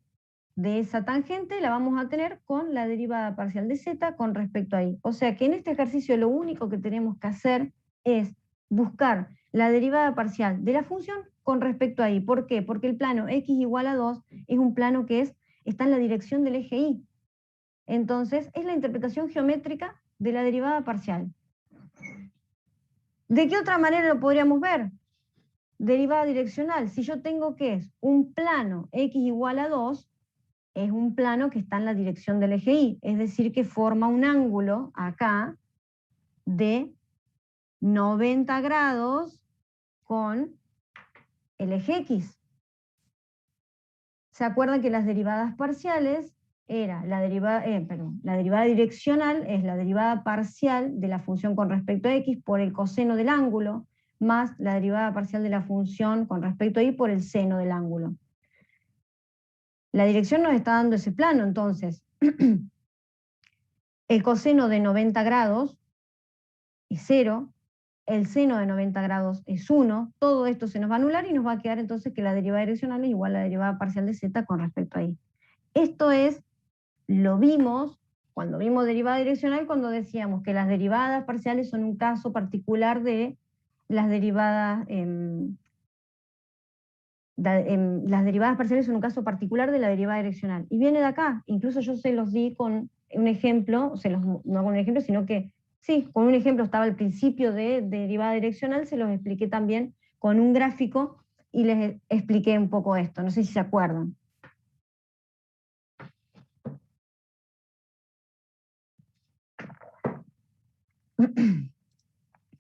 Speaker 1: de esa tangente la vamos a tener con la derivada parcial de z con respecto a y. O sea que en este ejercicio lo único que tenemos que hacer es buscar la derivada parcial de la función con respecto a y. ¿Por qué? Porque el plano x igual a 2 es un plano que está en la dirección del eje y. Entonces, es la interpretación geométrica de la derivada parcial. ¿De qué otra manera lo podríamos ver? Derivada direccional. Si yo tengo que es un plano x igual a 2, es un plano que está en la dirección del eje y, es decir, que forma un ángulo acá de 90 grados con el eje x. ¿Se acuerdan que las derivadas parciales era la derivada direccional es la derivada parcial de la función con respecto a x por el coseno del ángulo, más la derivada parcial de la función con respecto a y por el seno del ángulo? La dirección nos está dando ese plano, entonces el coseno de 90 grados es 0, el seno de 90 grados es 1, todo esto se nos va a anular y nos va a quedar entonces que la derivada direccional es igual a la derivada parcial de z con respecto a y. Esto lo vimos cuando vimos derivada direccional, cuando decíamos que las derivadas parciales son un caso particular de las derivadas, las derivadas parciales son un caso particular de la derivada direccional. Y viene de acá, incluso yo se los di con un ejemplo, no con un ejemplo, sino que sí, con un ejemplo estaba al principio de derivada direccional, se los expliqué también con un gráfico y les expliqué un poco esto, no sé si se acuerdan.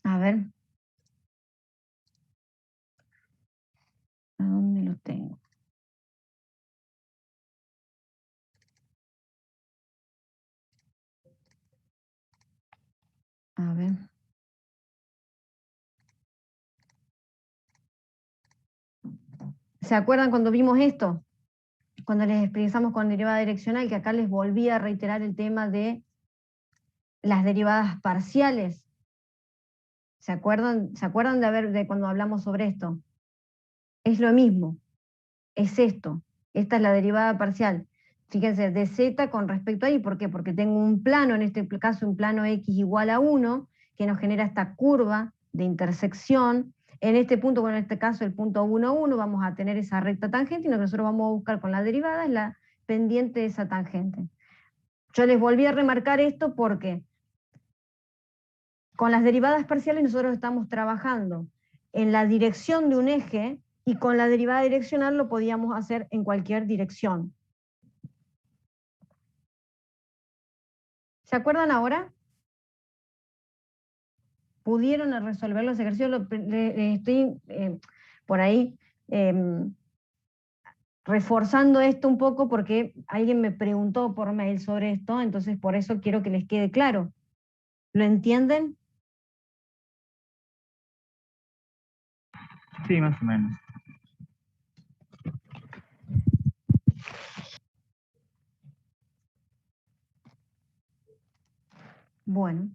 Speaker 1: A ver. ¿A dónde lo tengo? A ver. ¿Se acuerdan cuando vimos esto? Cuando les expresamos con derivada direccional, que acá les volví a reiterar el tema de las derivadas parciales. ¿Se acuerdan de cuando hablamos sobre esto? Es lo mismo. Es esto. Esta es la derivada parcial. Fíjense, de z con respecto a y. ¿Por qué? Porque tengo un plano, en este caso un plano x igual a 1, que nos genera esta curva de intersección. En este punto, bueno, en este caso el punto 1, 1, vamos a tener esa recta tangente y lo que nosotros vamos a buscar con la derivada es la pendiente de esa tangente. Yo les volví a remarcar esto porque con las derivadas parciales nosotros estamos trabajando en la dirección de un eje y con la derivada direccional lo podíamos hacer en cualquier dirección. ¿Se acuerdan ahora? ¿Pudieron resolver los ejercicios? Estoy por ahí reforzando esto un poco porque alguien me preguntó por mail sobre esto, entonces por eso quiero que les quede claro. ¿Lo entienden?
Speaker 4: Sí, más o menos.
Speaker 1: Bueno.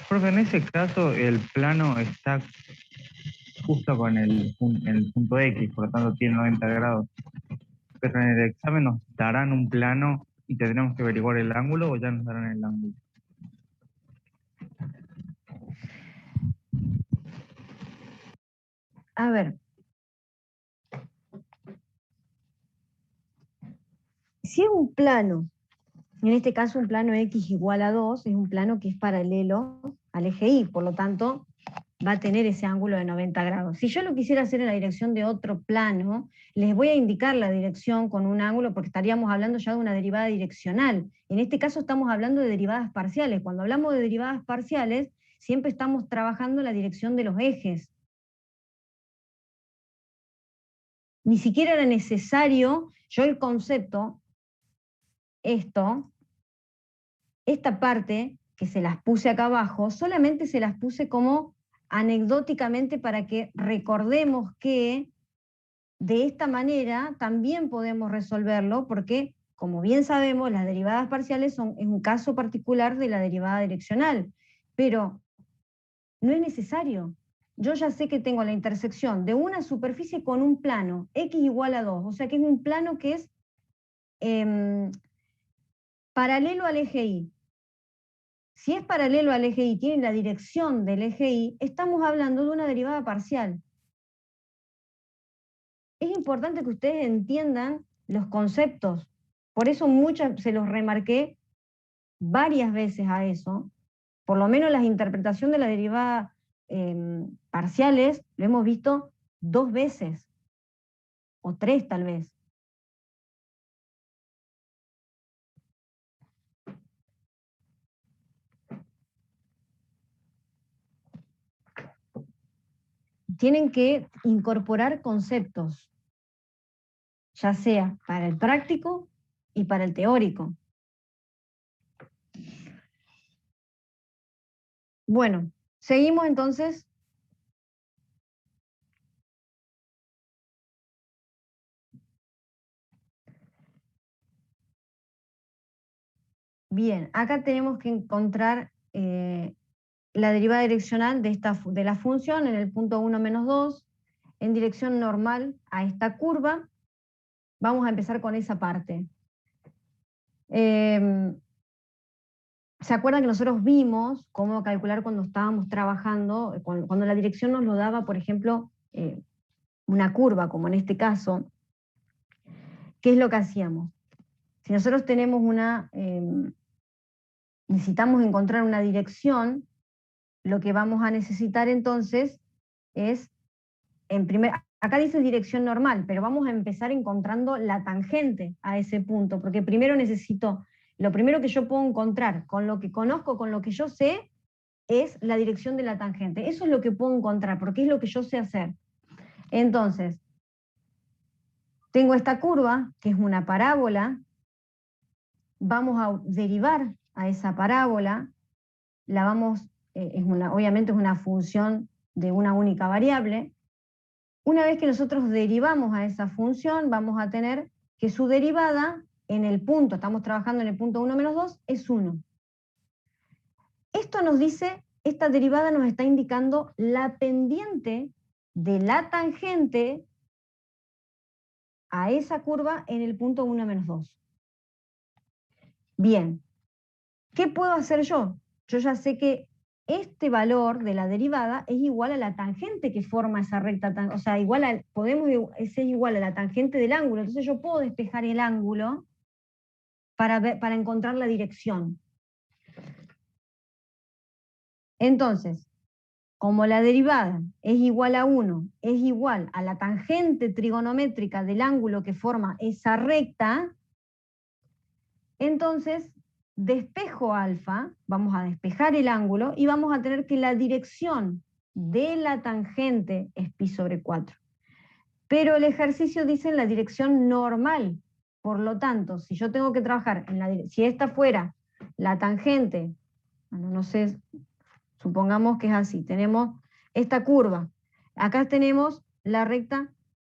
Speaker 4: Porque en ese caso el plano está justo con el punto X, por lo tanto tiene 90 grados. Pero en el examen nos darán un plano y tendremos que averiguar el ángulo o ya nos darán el ángulo.
Speaker 1: A ver. Si es un plano, en este caso un plano x igual a 2, es un plano que es paralelo al eje y, por lo tanto va a tener ese ángulo de 90 grados. Si yo lo quisiera hacer en la dirección de otro plano, les voy a indicar la dirección con un ángulo porque estaríamos hablando ya de una derivada direccional. En este caso estamos hablando de derivadas parciales. Cuando hablamos de derivadas parciales, siempre estamos trabajando la dirección de los ejes. Ni siquiera era necesario, yo el concepto, esta parte que se las puse acá abajo, solamente se las puse como anecdóticamente para que recordemos que de esta manera también podemos resolverlo porque, como bien sabemos, las derivadas parciales es un caso particular de la derivada direccional, pero no es necesario. yo ya sé que tengo la intersección de una superficie con un plano, x igual a 2, o sea que es un plano que es paralelo al eje Y. Si es paralelo al eje Y, tiene la dirección del eje Y, estamos hablando de una derivada parcial. Es importante que ustedes entiendan los conceptos, por eso se los remarqué varias veces a eso, por lo menos la interpretación de la derivada parciales lo hemos visto 2 veces, o 3 tal vez. Tienen que incorporar conceptos, ya sea para el práctico y para el teórico. Bueno, seguimos entonces. Bien, acá tenemos que encontrar la derivada direccional de la función en el punto 1 menos 2, en dirección normal a esta curva. Vamos a empezar con esa parte. ¿Se acuerdan que nosotros vimos cómo calcular cuando estábamos trabajando, cuando la dirección nos lo daba, por ejemplo, una curva, como en este caso? ¿Qué es lo que hacíamos? Si nosotros tenemos necesitamos encontrar una dirección, lo que vamos a necesitar entonces es, acá dice dirección normal, pero vamos a empezar encontrando la tangente a ese punto, porque primero lo primero que yo puedo encontrar con lo que conozco, con lo que yo sé, es la dirección de la tangente. Eso es lo que puedo encontrar, porque es lo que yo sé hacer. Entonces, tengo esta curva, que es una parábola, vamos a derivar a esa parábola, obviamente es una función de una única variable. Una vez que nosotros derivamos a esa función, vamos a tener que su derivada en el punto, estamos trabajando en el punto 1 menos 2, es 1. Esto nos dice, esta derivada nos está indicando la pendiente de la tangente a esa curva en el punto 1 menos 2. Bien, ¿qué puedo hacer yo? Yo ya sé que este valor de la derivada es igual a la tangente que forma esa recta, o sea, es igual a la tangente del ángulo, entonces yo puedo despejar el ángulo para encontrar la dirección. Entonces, como la derivada es igual a 1, es igual a la tangente trigonométrica del ángulo que forma esa recta, entonces despejo alfa, vamos a despejar el ángulo y vamos a tener que la dirección de la tangente es pi sobre 4. Pero el ejercicio dice en la dirección normal. Por lo tanto, si yo tengo que trabajar si esta fuera la tangente, bueno, no sé, supongamos que es así, tenemos esta curva. Acá tenemos la recta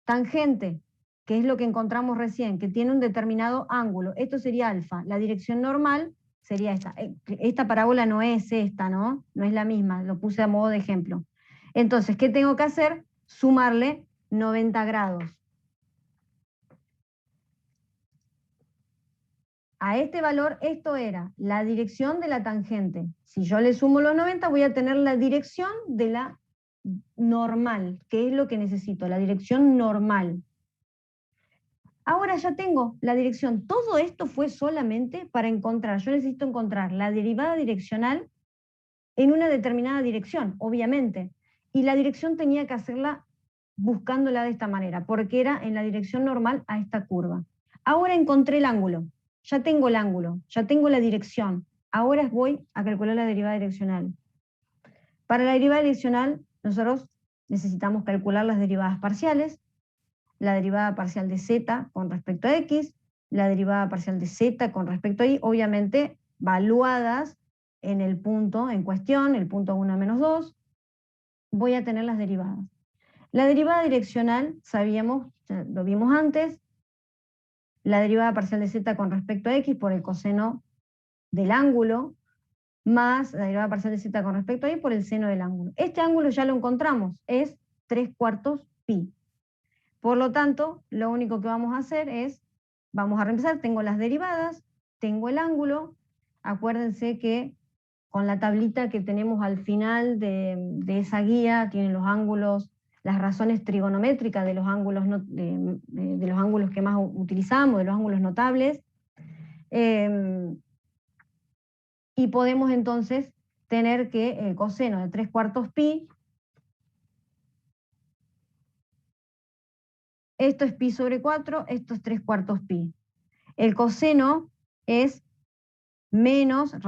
Speaker 1: tangente, que es lo que encontramos recién, que tiene un determinado ángulo. Esto sería alfa. La dirección normal sería esta. Esta parábola no es esta, ¿no? No es la misma, lo puse a modo de ejemplo. Entonces, ¿qué tengo que hacer? Sumarle 90 grados. A este valor, esto era la dirección de la tangente. Si yo le sumo los 90, voy a tener la dirección de la normal, que es lo que necesito, la dirección normal. Ahora ya tengo la dirección. Todo esto fue solamente para encontrar, yo necesito encontrar la derivada direccional en una determinada dirección, obviamente. Y la dirección tenía que hacerla buscándola de esta manera, porque era en la dirección normal a esta curva. Ahora encontré el ángulo, ya tengo el ángulo, ya tengo la dirección. Ahora voy a calcular la derivada direccional. Para la derivada direccional, nosotros necesitamos calcular las derivadas parciales, la derivada parcial de z con respecto a x, la derivada parcial de z con respecto a y, obviamente valuadas en el punto en cuestión, el punto 1 menos 2, voy a tener las derivadas. La derivada direccional, sabíamos, lo vimos antes, la derivada parcial de z con respecto a x por el coseno del ángulo, más la derivada parcial de z con respecto a y por el seno del ángulo. Este ángulo ya lo encontramos, es 3/4 pi. Por lo tanto, lo único que vamos a hacer es, vamos a reemplazar, tengo las derivadas, tengo el ángulo, acuérdense que con la tablita que tenemos al final de esa guía, tienen los ángulos, las razones trigonométricas de los ángulos, de los ángulos que más utilizamos, de los ángulos notables, y podemos entonces tener que el coseno de 3/4 pi, esto es pi sobre 4, esto es 3/4 pi. El coseno es menos más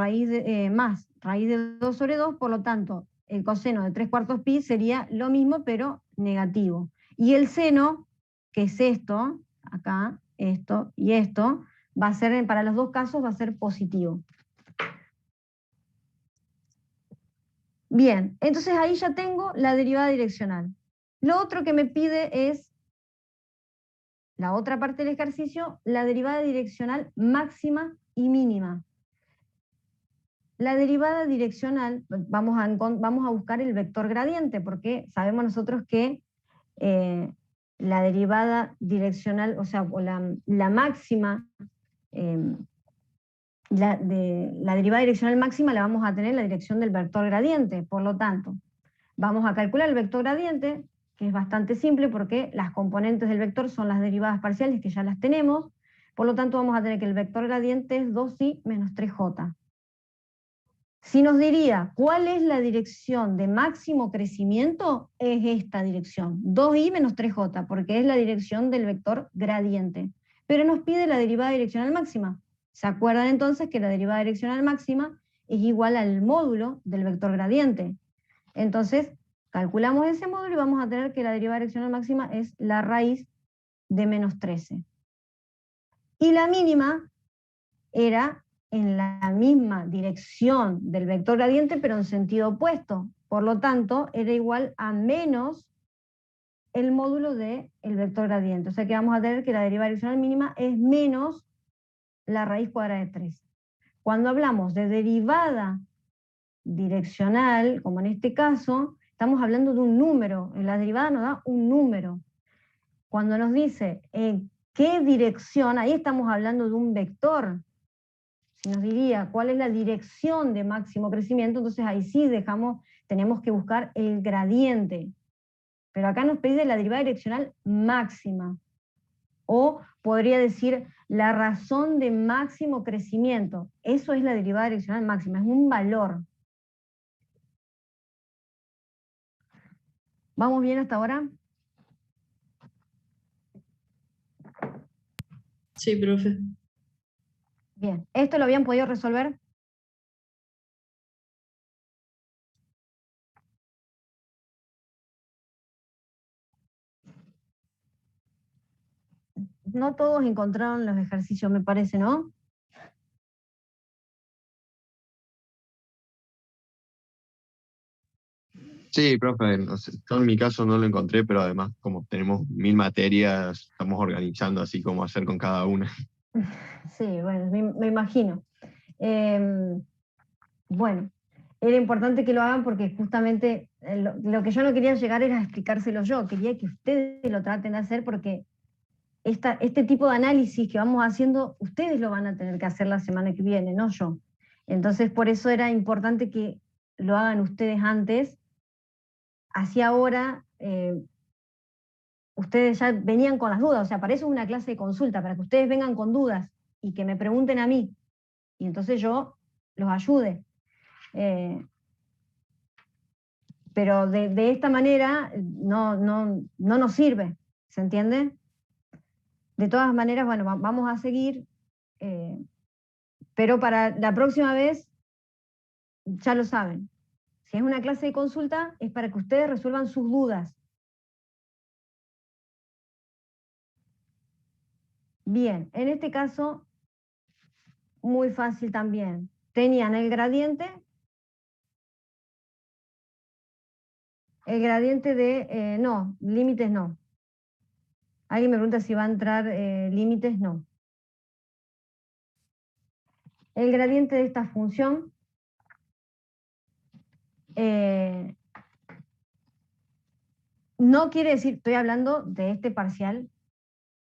Speaker 1: raíz de 2 sobre 2, por lo tanto, el coseno de 3/4 pi sería lo mismo, pero negativo. Y el seno, que es esto, acá, esto y esto, va a ser, para los dos casos, va a ser positivo. Bien, entonces ahí ya tengo la derivada direccional. Lo otro que me pide es, la otra parte del ejercicio, la derivada direccional máxima y mínima. La derivada direccional, vamos a buscar el vector gradiente, porque sabemos nosotros que la derivada direccional, o sea, la máxima, la derivada direccional máxima la vamos a tener en la dirección del vector gradiente. Por lo tanto, vamos a calcular el vector gradiente, que es bastante simple porque las componentes del vector son las derivadas parciales, que ya las tenemos. Por lo tanto, vamos a tener que el vector gradiente es 2i menos 3j. Si nos diría cuál es la dirección de máximo crecimiento, es esta dirección, 2i menos 3j, porque es la dirección del vector gradiente. Pero nos pide la derivada direccional máxima. ¿Se acuerdan entonces que la derivada direccional máxima es igual al módulo del vector gradiente? Entonces, calculamos ese módulo y vamos a tener que la derivada direccional máxima es la raíz de menos 13. Y la mínima era en la misma dirección del vector gradiente, pero en sentido opuesto. Por lo tanto, era igual a menos el módulo del vector gradiente. O sea que vamos a tener que la derivada direccional mínima es menos la raíz cuadrada de 3. Cuando hablamos de derivada direccional, como en este caso, estamos hablando de un número. La derivada nos da un número. Cuando nos dice en qué dirección, ahí estamos hablando de un vector. Si nos diría cuál es la dirección de máximo crecimiento, entonces ahí sí tenemos que buscar el gradiente. Pero acá nos pide la derivada direccional máxima. O podría decir la razón de máximo crecimiento. Eso es la derivada direccional máxima, es un valor. ¿Vamos bien hasta ahora?
Speaker 9: Sí, profe.
Speaker 1: Bien, ¿esto lo habían podido resolver? No todos encontraron los ejercicios, me parece, ¿no?
Speaker 10: Sí, profe, no sé, yo en mi caso no lo encontré, pero además como tenemos 1000 materias, estamos organizando así como hacer con cada una.
Speaker 1: Sí, bueno, me imagino. Bueno, era importante que lo hagan porque justamente lo que yo no quería llegar era a explicárselo yo, quería que ustedes lo traten de hacer porque este tipo de análisis que vamos haciendo, ustedes lo van a tener que hacer la semana que viene, no yo. Entonces, por eso era importante que lo hagan ustedes antes. Así ahora, ustedes ya venían con las dudas, o sea, para eso es una clase de consulta, para que ustedes vengan con dudas y que me pregunten a mí. Y entonces yo los ayude. Pero de esta manera no nos sirve, ¿se entiende? De todas maneras, bueno, vamos a seguir, pero para la próxima vez, ya lo saben, si es una clase de consulta, es para que ustedes resuelvan sus dudas. Bien, en este caso, muy fácil también. Tenían el gradiente de, no, límites no. Alguien me pregunta si va a entrar límites, no. El gradiente de esta función No quiere decir, estoy hablando de este parcial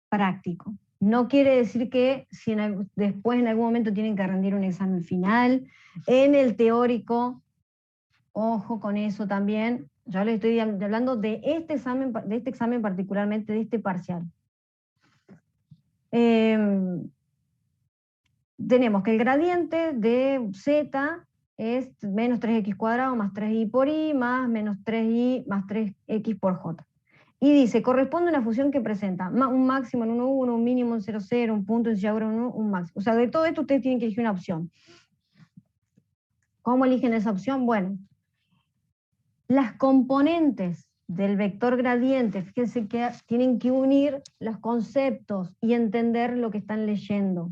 Speaker 1: práctico. No quiere decir que si después en algún momento tienen que rendir un examen final. En el teórico, ojo con eso también, yo les estoy hablando de este examen particularmente, de este parcial. Tenemos que el gradiente de z es menos 3x cuadrado más 3y por y más menos 3y más 3x por j. Y dice, corresponde a una función que presenta un máximo en 1, 1, un mínimo en 0, 0, un punto en 0, 1, un máximo. O sea, de todo esto ustedes tienen que elegir una opción. ¿Cómo eligen esa opción? Bueno, las componentes del vector gradiente, fíjense que tienen que unir los conceptos y entender lo que están leyendo.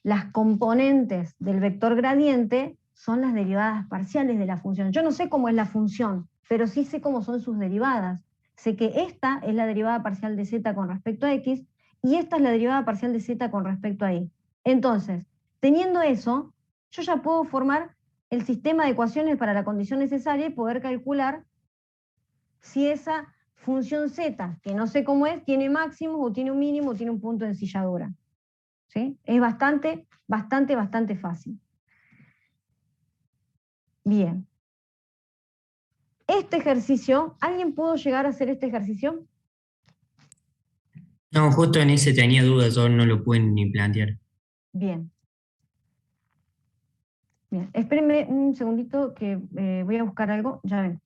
Speaker 1: Las componentes del vector gradiente son las derivadas parciales de la función. Yo no sé cómo es la función, pero sí sé cómo son sus derivadas. Sé que esta es la derivada parcial de z con respecto a x y esta es la derivada parcial de z con respecto a y. Entonces, teniendo eso, yo ya puedo formar el sistema de ecuaciones para la condición necesaria y poder calcular si esa función z, que no sé cómo es, tiene máximo o tiene un mínimo o tiene un punto de ensilladura. ¿Sí? Es bastante fácil. Bien. Este ejercicio, ¿alguien pudo llegar a hacer este ejercicio?
Speaker 8: No, justo en ese tenía dudas, yo no lo pude ni plantear.
Speaker 1: Bien. Bien, espérenme un segundito que voy a buscar algo, ya ven.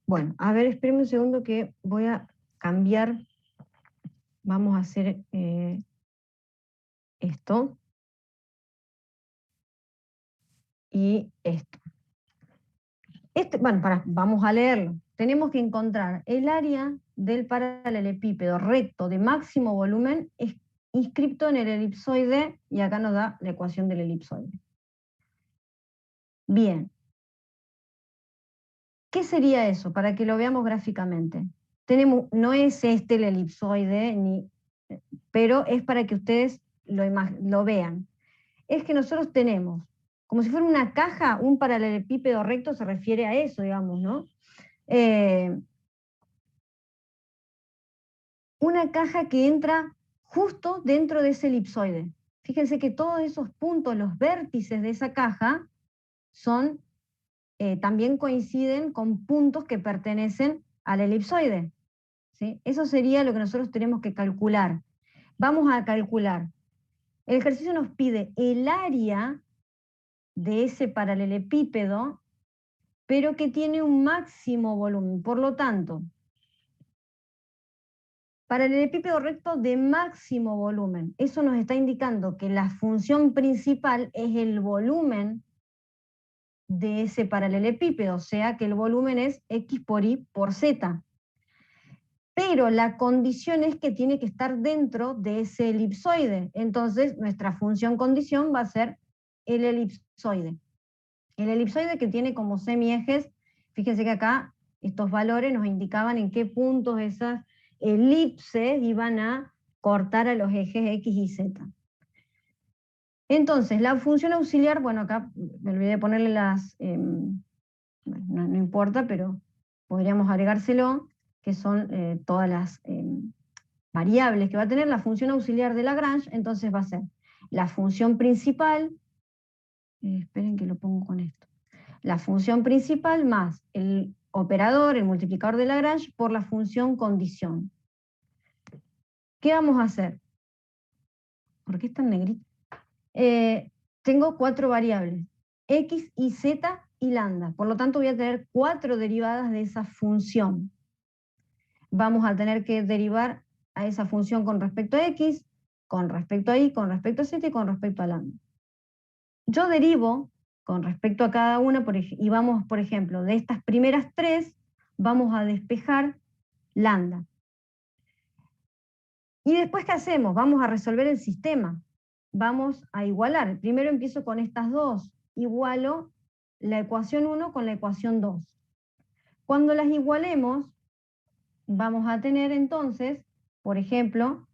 Speaker 1: Bueno, a ver, espérenme un segundo que voy a cambiar. Vamos a hacer esto. Y esto. Bueno, vamos a leerlo. Tenemos que encontrar el área del paralelepípedo recto de máximo volumen inscripto en el elipsoide, y acá nos da la ecuación del elipsoide. Bien. ¿Qué sería eso? Para que lo veamos gráficamente. No es este el elipsoide, pero es para que ustedes lo vean. Es que nosotros tenemos, como si fuera una caja, un paralelepípedo recto se refiere a eso, digamos, ¿no? Una caja que entra justo dentro de ese elipsoide. Fíjense que todos esos puntos, los vértices de esa caja, también coinciden con puntos que pertenecen al elipsoide. ¿Sí? Eso sería lo que nosotros tenemos que calcular. Vamos a calcular. El ejercicio nos pide el área de ese paralelepípedo, pero que tiene un máximo volumen. Por lo tanto, paralelepípedo recto de máximo volumen. Eso nos está indicando que la función principal es el volumen de ese paralelepípedo, o sea que el volumen es x por y por z. Pero la condición es que tiene que estar dentro de ese elipsoide. Entonces, nuestra función condición va a ser el elipsoide. El elipsoide que tiene como semiejes, fíjense que acá estos valores nos indicaban en qué puntos esas elipses iban a cortar a los ejes X y Z. Entonces, la función auxiliar, bueno, acá me olvidé de ponerle las, no importa, pero podríamos agregárselo, que son todas las variables que va a tener la función auxiliar de Lagrange. Entonces va a ser la función principal, esperen que lo pongo con esto, la función principal más el operador, el multiplicador de Lagrange, por la función condición. ¿Qué vamos a hacer? ¿Por qué está en negrito? Tengo 4 variables, x y z y lambda. Por lo tanto voy a tener 4 derivadas de esa función. Vamos a tener que derivar a esa función con respecto a x, con respecto a y, con respecto a z y con respecto a lambda. Yo derivo con respecto a cada una, y vamos, por ejemplo, de estas primeras 3, vamos a despejar lambda. ¿Y después qué hacemos? Vamos a resolver el sistema. Vamos a igualar. Primero empiezo con estas 2. Igualo la ecuación 1 con la ecuación 2. Cuando las igualemos, vamos a tener entonces, por ejemplo,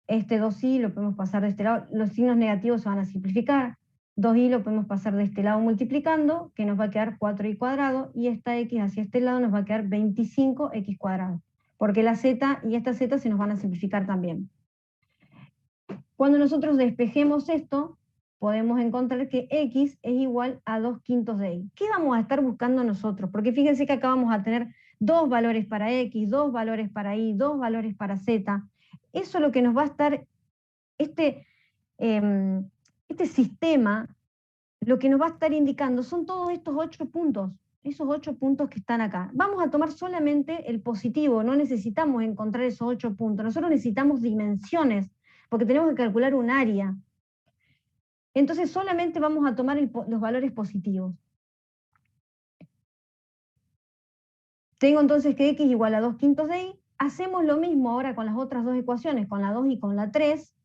Speaker 1: este 2i lo podemos pasar de este lado. Los signos negativos se van a simplificar. 2i lo podemos pasar de este lado multiplicando, que nos va a quedar 4i cuadrado, y esta x hacia este lado nos va a quedar 25x cuadrado, porque la z y esta z se nos van a simplificar también. Cuando nosotros despejemos esto, podemos encontrar que x es igual a 2/5 de y. ¿Qué vamos a estar buscando nosotros? Porque fíjense que acá vamos a tener 2 valores para x, 2 valores para y, 2 valores para z. Eso es lo que nos va a estar, este sistema, lo que nos va a estar indicando son todos estos 8 puntos, esos 8 puntos que están acá. Vamos a tomar solamente el positivo, no necesitamos encontrar esos 8 puntos, nosotros necesitamos dimensiones, porque tenemos que calcular un área. Entonces solamente vamos a tomar los valores positivos. Tengo entonces que x igual a 2/5 de y. Hacemos lo mismo ahora con las otras 2 ecuaciones, con la 2 y con la 3.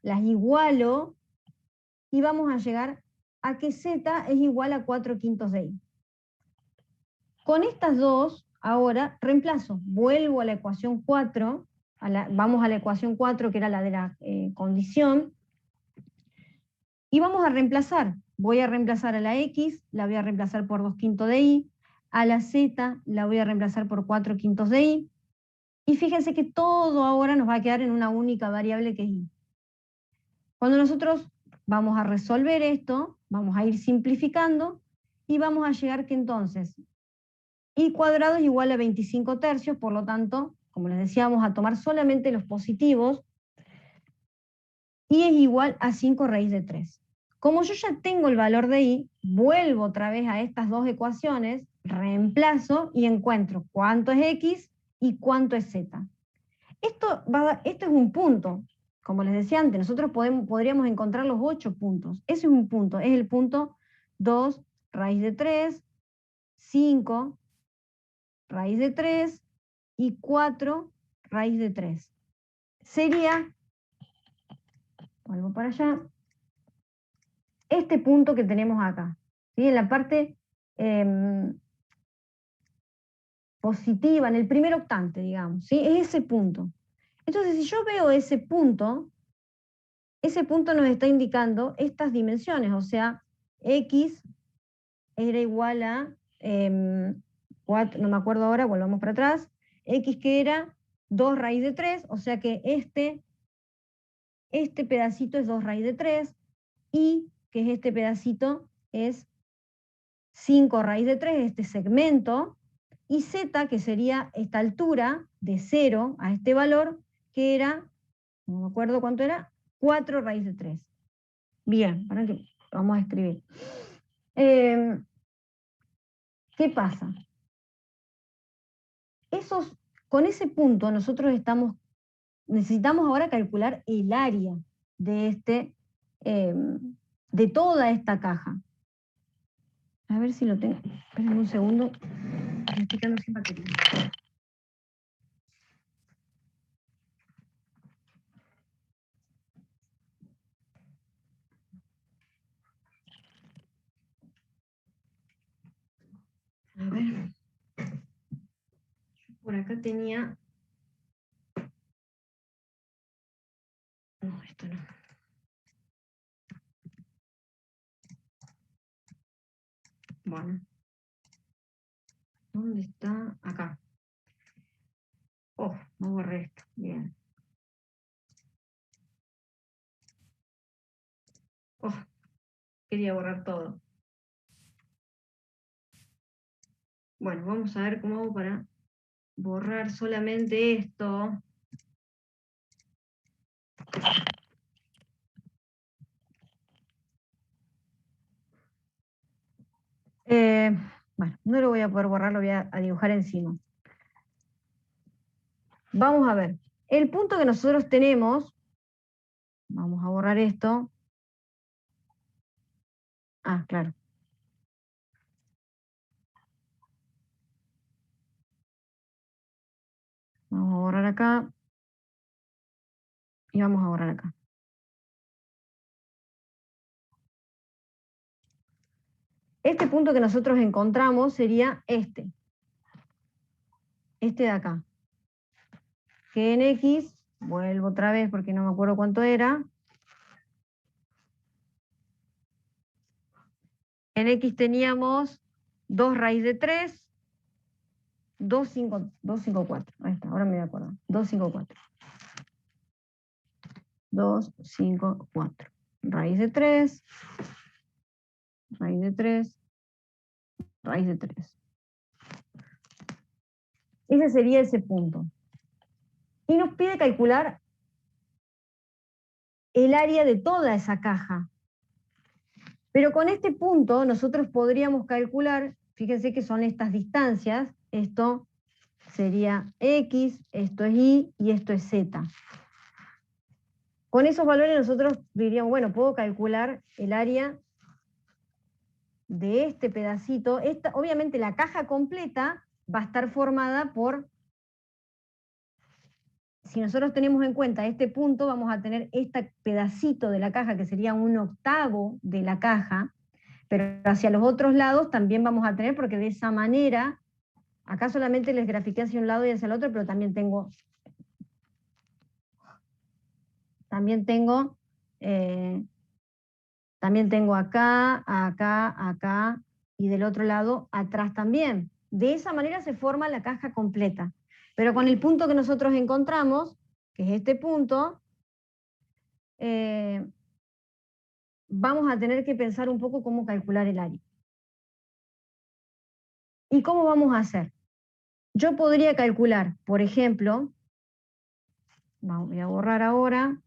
Speaker 1: Las igualo y vamos a llegar a que z es igual a 4/5 de y. Con estas dos, ahora reemplazo. Vuelvo a la ecuación 4, vamos a la ecuación 4, que era la de la condición, y vamos a reemplazar. Voy a reemplazar a la x, la voy a reemplazar por 2/5 de y, a la z la voy a reemplazar por 4/5 de y, y fíjense que todo ahora nos va a quedar en una única variable que es y. Cuando nosotros vamos a resolver esto, vamos a ir simplificando, y vamos a llegar que entonces y cuadrado es igual a 25 tercios, por lo tanto, como les decía, vamos a tomar solamente los positivos, y es igual a 5 raíz de 3. Como yo ya tengo el valor de y, vuelvo otra vez a estas dos ecuaciones, reemplazo y encuentro cuánto es x y cuánto es z. Esto es un punto. Como les decía antes, nosotros podríamos encontrar los 8 puntos. Ese es un punto, es el punto 2 raíz de 3, 5 raíz de 3 y 4 raíz de 3. Sería, vuelvo para allá, este punto que tenemos acá, ¿sí? En la parte positiva, en el primer octante, digamos, ¿sí? Es ese punto. Entonces, si yo veo ese punto nos está indicando estas dimensiones, o sea, x era igual a 4, no me acuerdo ahora, volvamos para atrás, x que era 2 raíz de 3, o sea que este pedacito es 2 raíz de 3, y que es este pedacito es 5 raíz de 3, este segmento, y z, que sería esta altura de 0 a este valor, que era, no me acuerdo cuánto era, 4 raíz de 3. Bien, para que vamos a escribir. ¿Qué pasa? Con ese punto nosotros necesitamos ahora calcular el área de de toda esta caja. A ver si lo tengo. Esperen un segundo. Me estoy quedando sin batería. A ver. Por acá tenía Bueno. ¿Dónde está? Acá. Oh, no borré esto. Bien. Oh, quería borrar todo. Bueno, vamos a ver cómo hago para borrar solamente esto. Bueno, no lo voy a poder borrar, lo voy a dibujar encima. Vamos a ver. El punto que nosotros tenemos, vamos a borrar esto. Ah, claro. Vamos a borrar acá. Y vamos a borrar acá. Este punto que nosotros encontramos sería este. Este de acá. Que en X, vuelvo otra vez porque no me acuerdo cuánto era. En X teníamos 2 raíz de 3, 254. Ahí está, ahora me acuerdo. 254. 254. Raíz de 3, raíz de 3, raíz de 3. Ese sería ese punto. Y nos pide calcular el área de toda esa caja. Pero con este punto nosotros podríamos calcular, fíjense que son estas distancias, esto sería X, esto es Y y esto es Z. Con esos valores nosotros diríamos, bueno, puedo calcular el área de este pedacito. Obviamente la caja completa va a estar formada por, si nosotros tenemos en cuenta este punto, vamos a tener este pedacito de la caja que sería 1/8 de la caja, pero hacia los otros lados también vamos a tener, porque de esa manera, acá solamente les grafiqué hacia un lado y hacia el otro, pero también tengo acá, acá, acá, y del otro lado atrás también. De esa manera se forma la caja completa. Pero con el punto que nosotros encontramos, que es este punto, vamos a tener que pensar un poco cómo calcular el área. ¿Y cómo vamos a hacer? Yo podría calcular, por ejemplo, voy a borrar ahora.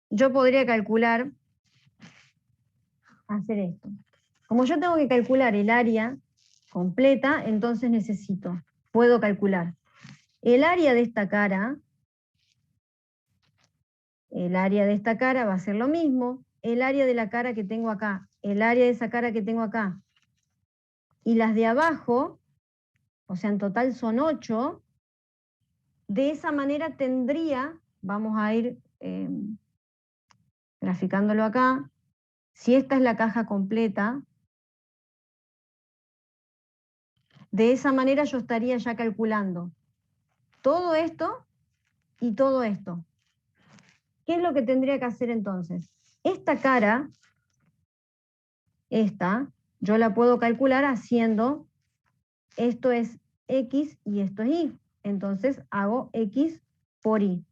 Speaker 1: Yo podría calcular, hacer esto. Como yo tengo que calcular el área completa, entonces puedo calcular el área de esta cara. El área de esta cara va a ser lo mismo. El área de la cara que tengo acá, el área de esa cara que tengo acá. Y las de abajo, o sea, en total son 8. De esa manera tendría, vamos a ir graficándolo acá, si esta es la caja completa, de esa manera yo estaría ya calculando todo esto y todo esto. ¿Qué es lo que tendría que hacer entonces? Esta cara, yo la puedo calcular haciendo, esto es X y esto es Y. Entonces hago X por Y.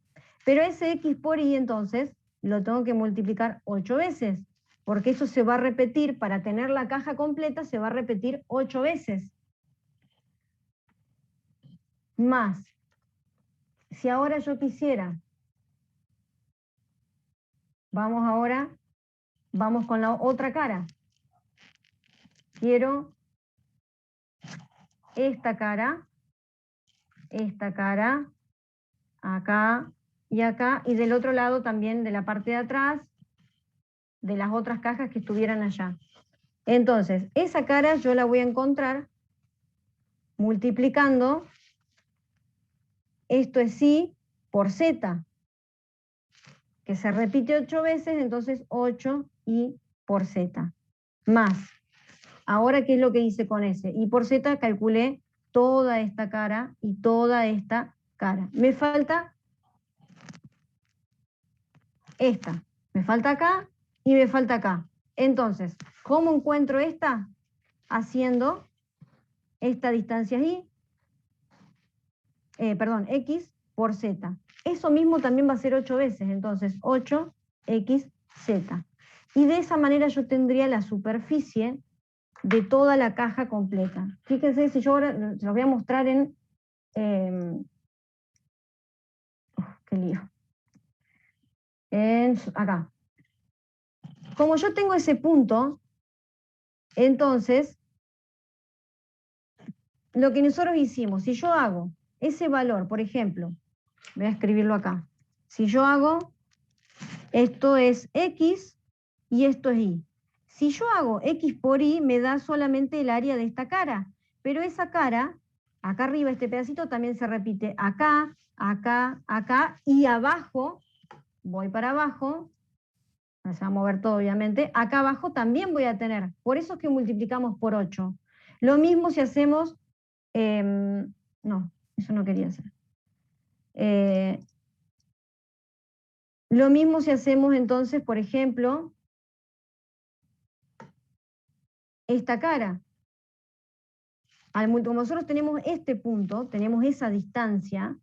Speaker 1: Pero ese X por Y entonces lo tengo que multiplicar 8 veces, porque eso se va a repetir, para tener la caja completa se va a repetir 8 veces. Más, si ahora yo quisiera, vamos con la otra cara. Quiero esta cara, acá y acá, y del otro lado también de la parte de atrás, de las otras cajas que estuvieran allá. Entonces, esa cara yo la voy a encontrar multiplicando, esto es Y por Z, que se repite 8 veces, entonces 8Y por Z, más. Ahora, ¿qué es lo que hice con ese? Y por Z calculé toda esta cara y toda esta cara. Me falta esta. Me falta acá y me falta acá. Entonces, ¿cómo encuentro esta? Haciendo esta distancia y, x por z. Eso mismo también va a ser 8 veces, entonces 8xz. Y de esa manera yo tendría la superficie de toda la caja completa. Fíjense, si yo ahora se los voy a mostrar en... qué lío. Acá. Como yo tengo ese punto, entonces, lo que nosotros hicimos, si yo hago ese valor, por ejemplo, voy a escribirlo acá. Si yo hago, esto es x y esto es y. Si yo hago x por y, me da solamente el área de esta cara. Pero esa cara, acá arriba, este pedacito también se repite acá, acá, acá, y abajo, voy para abajo, se va a mover todo obviamente, acá abajo también voy a tener. Por eso es que multiplicamos por 8. Lo mismo si hacemos, no, eso no quería hacer. Lo mismo si hacemos entonces, por ejemplo, esta cara. Como nosotros tenemos este punto, tenemos esa distancia,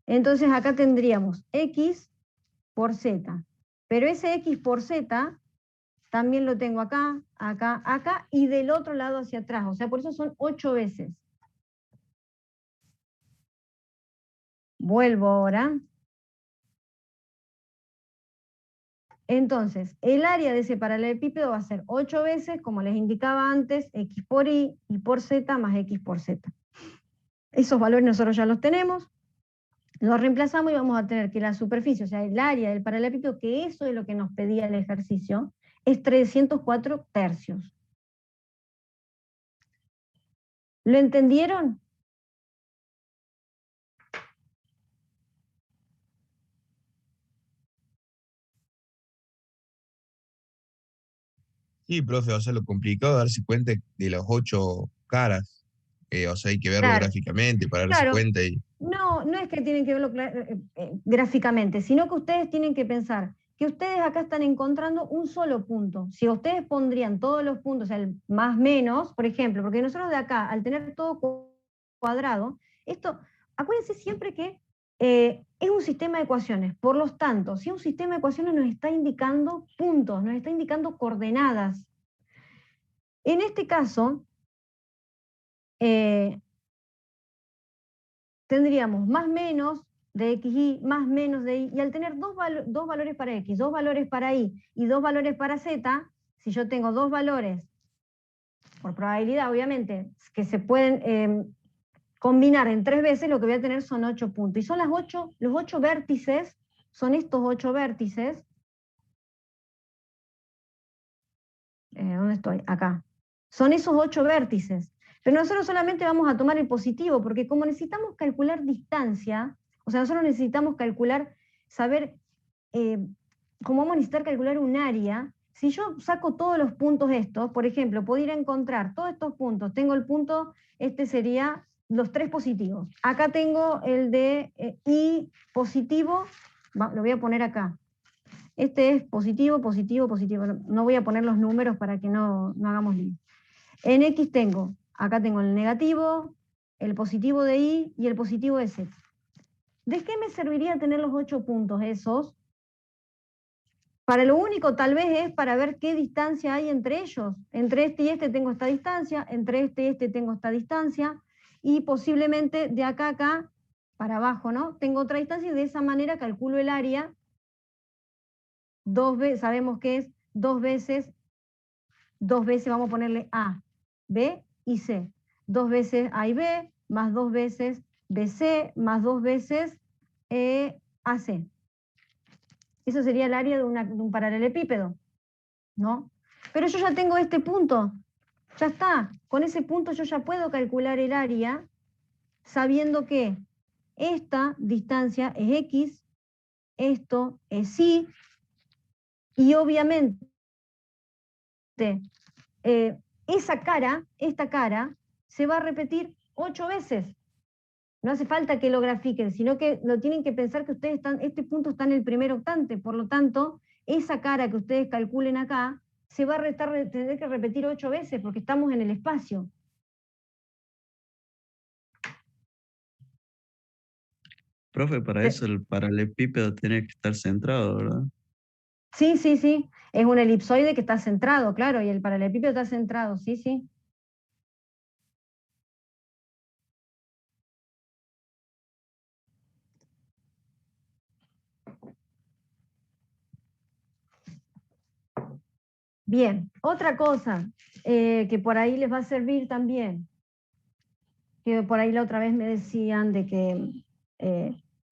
Speaker 1: entonces acá tendríamos x por z. Pero ese x por z también lo tengo acá, acá, acá y del otro lado hacia atrás. O sea, por eso son 8 veces. Vuelvo ahora. Entonces, el área de ese paralelepípedo va a ser 8 veces, como les indicaba antes, x por y por z más x por z. Esos valores nosotros ya los tenemos. Los reemplazamos y vamos a tener que la superficie, o sea, el área del paralelepípedo, que eso es lo que nos pedía el ejercicio, es 304 tercios. ¿Lo entendieron?
Speaker 9: Sí, profe, o sea, lo complicado es darse cuenta de las 8 caras. O sea, hay que verlo
Speaker 1: Claro.
Speaker 9: gráficamente para darse
Speaker 1: Claro.
Speaker 9: cuenta.
Speaker 1: No, no es que tienen que verlo gráficamente, sino que ustedes tienen que pensar que ustedes acá están encontrando un solo punto. Si ustedes pondrían todos los puntos, o sea, el más menos, por ejemplo, porque nosotros de acá, al tener todo cuadrado, esto, acuérdense siempre que es un sistema de ecuaciones. Por lo tanto, si un sistema de ecuaciones nos está indicando puntos, nos está indicando coordenadas. En este caso, tendríamos más menos de xy, más menos de y, y al tener dos valores para x, 2 valores para y 2 valores para z, si yo tengo 2 valores, por probabilidad obviamente, que se pueden combinar en 3 veces, lo que voy a tener son 8 puntos. Y son los 8 vértices, son estos 8 vértices. ¿Dónde estoy? Acá. Son esos 8 vértices. Pero nosotros solamente vamos a tomar el positivo, porque como necesitamos calcular distancia, o sea, nosotros necesitamos calcular, saber, como vamos a necesitar calcular un área, si yo saco todos los puntos estos, por ejemplo, puedo ir a encontrar todos estos puntos, tengo el punto, este sería los 3 positivos. Acá tengo el de y positivo, lo voy a poner acá. Este es positivo, positivo, positivo. No voy a poner los números para que no hagamos lío. En X tengo, acá tengo el negativo, el positivo de Y y el positivo de Z. ¿De qué me serviría tener los 8 puntos esos? Para lo único tal vez es para ver qué distancia hay entre ellos. Entre este y este tengo esta distancia, entre este y este tengo esta distancia, y posiblemente de acá a acá, para abajo, ¿no? Tengo otra distancia y de esa manera calculo el área. 2 veces, sabemos que es 2 veces, vamos a ponerle A, B y C. 2 veces A y B, más 2 veces BC, más 2 veces AC. Eso sería el área de un paralelepípedo, ¿no? Pero yo ya tengo este punto, ya está. Con ese punto yo ya puedo calcular el área sabiendo que esta distancia es X, esto es Y, y obviamente esta cara, se va a repetir 8 veces. No hace falta que lo grafiquen, sino que lo tienen que pensar que ustedes este punto está en el primer octante, por lo tanto, esa cara que ustedes calculen acá se va a tener que repetir 8 veces porque estamos en el espacio.
Speaker 6: Profe, para eso el paralelepípedo tiene que estar centrado, ¿verdad?
Speaker 1: Sí, sí, sí. Es un elipsoide que está centrado, claro, y el paralelepípedo está centrado, sí, sí. Bien, otra cosa que por ahí les va a servir también, que por ahí la otra vez me decían de que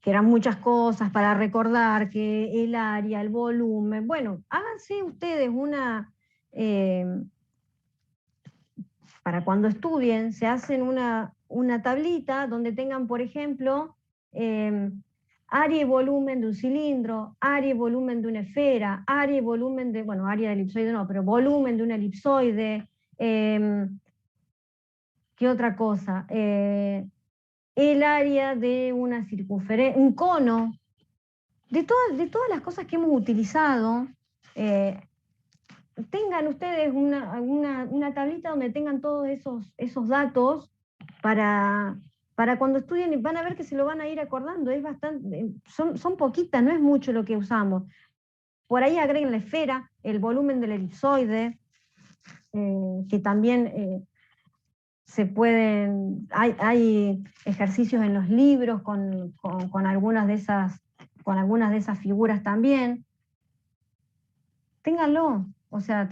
Speaker 1: eran muchas cosas para recordar, que el área, el volumen. Bueno, háganse ustedes para cuando estudien, se hacen una tablita donde tengan, por ejemplo, área y volumen de un cilindro, área y volumen de una esfera, área y volumen de, bueno, área de elipsoide no, pero volumen de una elipsoide. ¿Qué otra cosa? El área de una circunferencia, un cono, de todas las cosas que hemos utilizado, tengan ustedes una tablita donde tengan todos esos datos para cuando estudien, y van a ver que se lo van a ir acordando. Es bastante, son poquitas, no es mucho lo que usamos. Por ahí agreguen la esfera, el volumen del elipsoide, que también se pueden, hay ejercicios en los libros con algunas de esas figuras también. Ténganlo, o sea,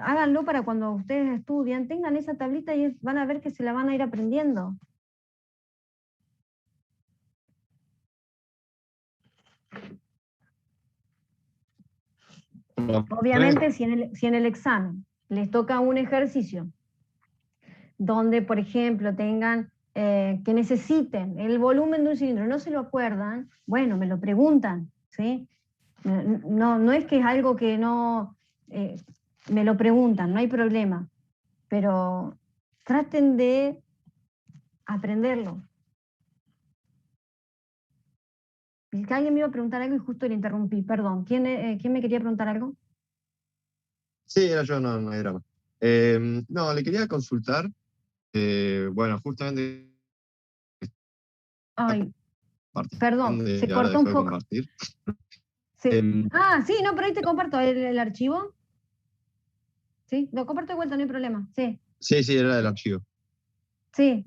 Speaker 1: háganlo para cuando ustedes estudian, tengan esa tablita y van a ver que se la van a ir aprendiendo. Obviamente, si en el examen les toca un ejercicio donde, por ejemplo, tengan que necesiten el volumen de un cilindro, no se lo acuerdan, bueno, me lo preguntan, ¿sí? No es que es algo que no, me lo preguntan, no hay problema, pero traten de aprenderlo. Es que alguien me iba a preguntar algo y justo le interrumpí, perdón. ¿Quién me quería preguntar algo?
Speaker 10: Sí, era yo, no hay drama. No, le quería consultar, bueno, justamente...
Speaker 1: Ay, perdón, se
Speaker 10: ahora
Speaker 1: cortó un
Speaker 10: dejó de
Speaker 1: poco.
Speaker 10: compartir.
Speaker 1: Sí. Sí, no, pero ahí te comparto el archivo. Sí, lo comparto de vuelta, no hay problema. Sí,
Speaker 10: Sí, era del archivo.
Speaker 1: sí,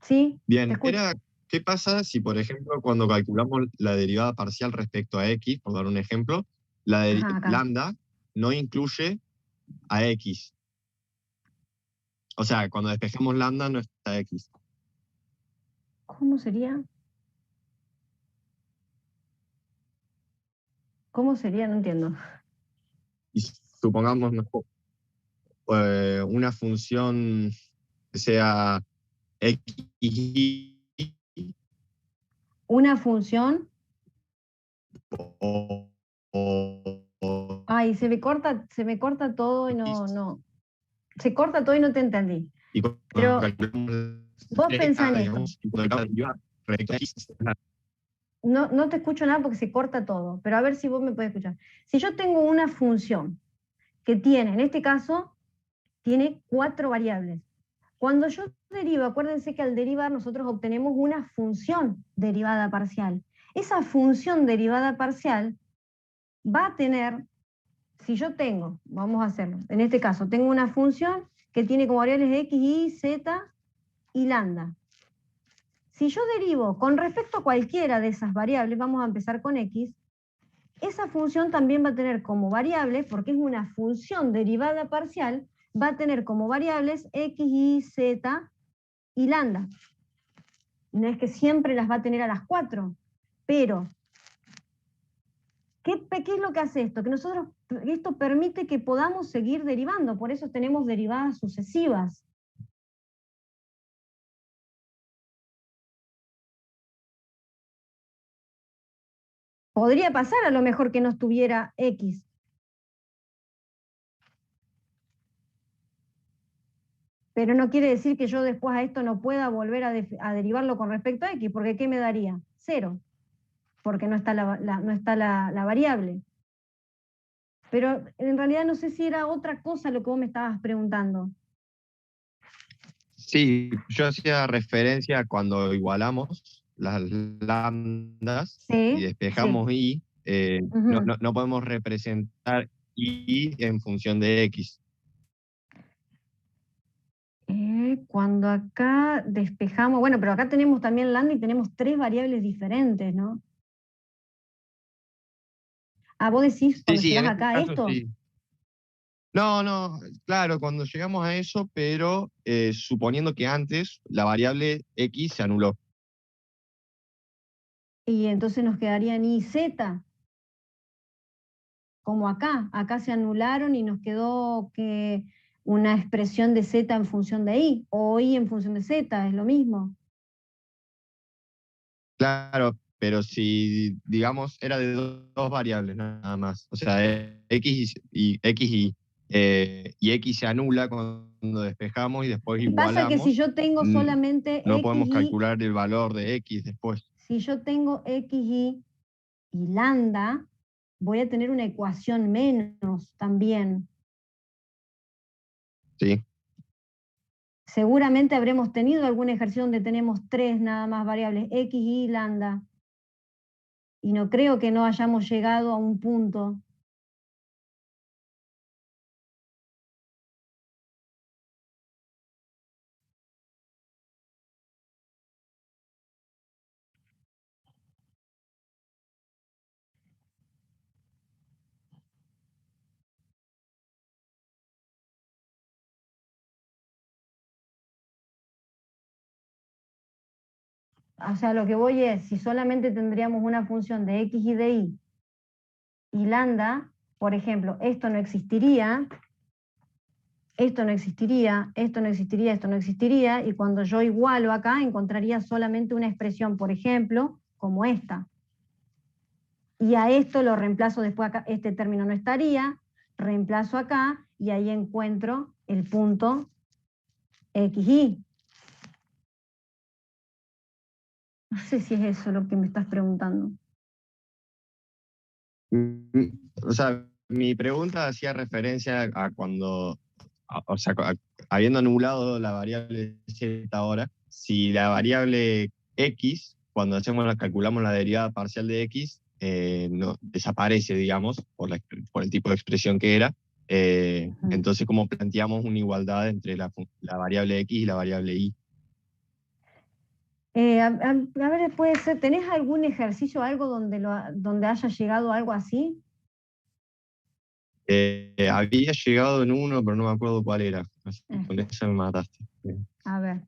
Speaker 1: sí. Te
Speaker 10: Bien,
Speaker 1: escucho.
Speaker 10: ¿qué pasa si, por ejemplo, cuando calculamos la derivada parcial respecto a x, por dar un ejemplo, la
Speaker 1: Ajá, acá.
Speaker 10: lambda no incluye a x? O sea, cuando despejamos lambda no está x.
Speaker 1: ¿Cómo sería? ¿Cómo sería? No entiendo.
Speaker 10: Y supongamos una función que sea x
Speaker 1: Una función.
Speaker 10: o
Speaker 1: Ay, se me corta todo y no. Se corta todo y no te entendí.
Speaker 10: y cuando
Speaker 1: Pero
Speaker 10: calculamos
Speaker 1: vos pensá en esto.
Speaker 10: digamos, y cuando calculamos la derivada respecto a x,
Speaker 1: No te escucho nada porque se corta todo, pero a ver si vos me podés escuchar. Si yo tengo una función que tiene, en este caso, tiene 4 variables. Cuando yo derivo, acuérdense que al derivar nosotros obtenemos una función derivada parcial. Esa función derivada parcial va a tener, si yo tengo, vamos a hacerlo, en este caso, tengo una función que tiene como variables x, y, z y lambda. Si yo derivo con respecto a cualquiera de esas variables, vamos a empezar con x, esa función también va a tener como variables, porque es una función derivada parcial, va a tener como variables x, y, z y lambda. No es que siempre las va a tener a las 4, pero ¿qué es lo que hace esto? Que esto permite que podamos seguir derivando, por eso tenemos derivadas sucesivas. Podría pasar a lo mejor que no estuviera x. Pero no quiere decir que yo después a esto no pueda volver a derivarlo con respecto a x, porque ¿qué me daría? 0, porque no está la variable. Pero en realidad no sé si era otra cosa lo que vos me estabas preguntando.
Speaker 10: Sí, yo hacía referencia a cuando igualamos las lambdas y
Speaker 1: Sí, sí.
Speaker 10: despejamos y
Speaker 1: Ujú.
Speaker 10: no podemos representar y en función de x.
Speaker 1: Cuando acá despejamos, bueno, pero acá tenemos también lambda y tenemos 3 variables diferentes, ¿no? Ah, vos decís
Speaker 10: Sí,
Speaker 1: cuando
Speaker 10: sí, en
Speaker 1: llegás
Speaker 10: este
Speaker 1: acá a
Speaker 10: caso
Speaker 1: esto.
Speaker 10: sí. No, claro, cuando llegamos a eso, pero suponiendo que antes la variable x se anuló.
Speaker 1: Y entonces nos quedarían y z, como acá se anularon y nos quedó que una expresión de z en función de i, o i en función de z, es lo mismo.
Speaker 10: Claro, pero si, digamos, era de dos variables nada más. O sea, x y x se anula cuando despejamos y después
Speaker 1: Y pasa que si
Speaker 10: igualamos.
Speaker 1: yo tengo solamente
Speaker 10: No
Speaker 1: x,
Speaker 10: podemos
Speaker 1: y,
Speaker 10: calcular el valor de x después.
Speaker 1: si yo tengo x, y lambda, voy a tener una ecuación menos también.
Speaker 10: Sí.
Speaker 1: Seguramente habremos tenido algún ejercicio donde tenemos 3 nada más variables, x, y lambda. Y no creo que no hayamos llegado a un punto. O sea, lo que voy es, si solamente tendríamos una función de x y de y lambda, por ejemplo, esto no existiría, esto no existiría, esto no existiría, esto no existiría, y cuando yo igualo acá encontraría solamente una expresión, por ejemplo, como esta. Y a esto lo reemplazo después acá, este término no estaría, reemplazo acá y ahí encuentro el punto xy. No sé si es eso lo que me estás preguntando.
Speaker 10: O sea, mi pregunta hacía referencia a cuando, o sea, habiendo anulado la variable z ahora, si la variable x, cuando calculamos la derivada parcial de x, no, desaparece, digamos, por el tipo de expresión que era, entonces, ¿cómo planteamos una igualdad entre la variable x y la variable y?
Speaker 1: A ver, puede ser, ¿tenés algún ejercicio, algo donde haya llegado algo así?
Speaker 10: Había llegado en uno, pero no me acuerdo cuál era. Así que con eso me mataste.
Speaker 1: A ver,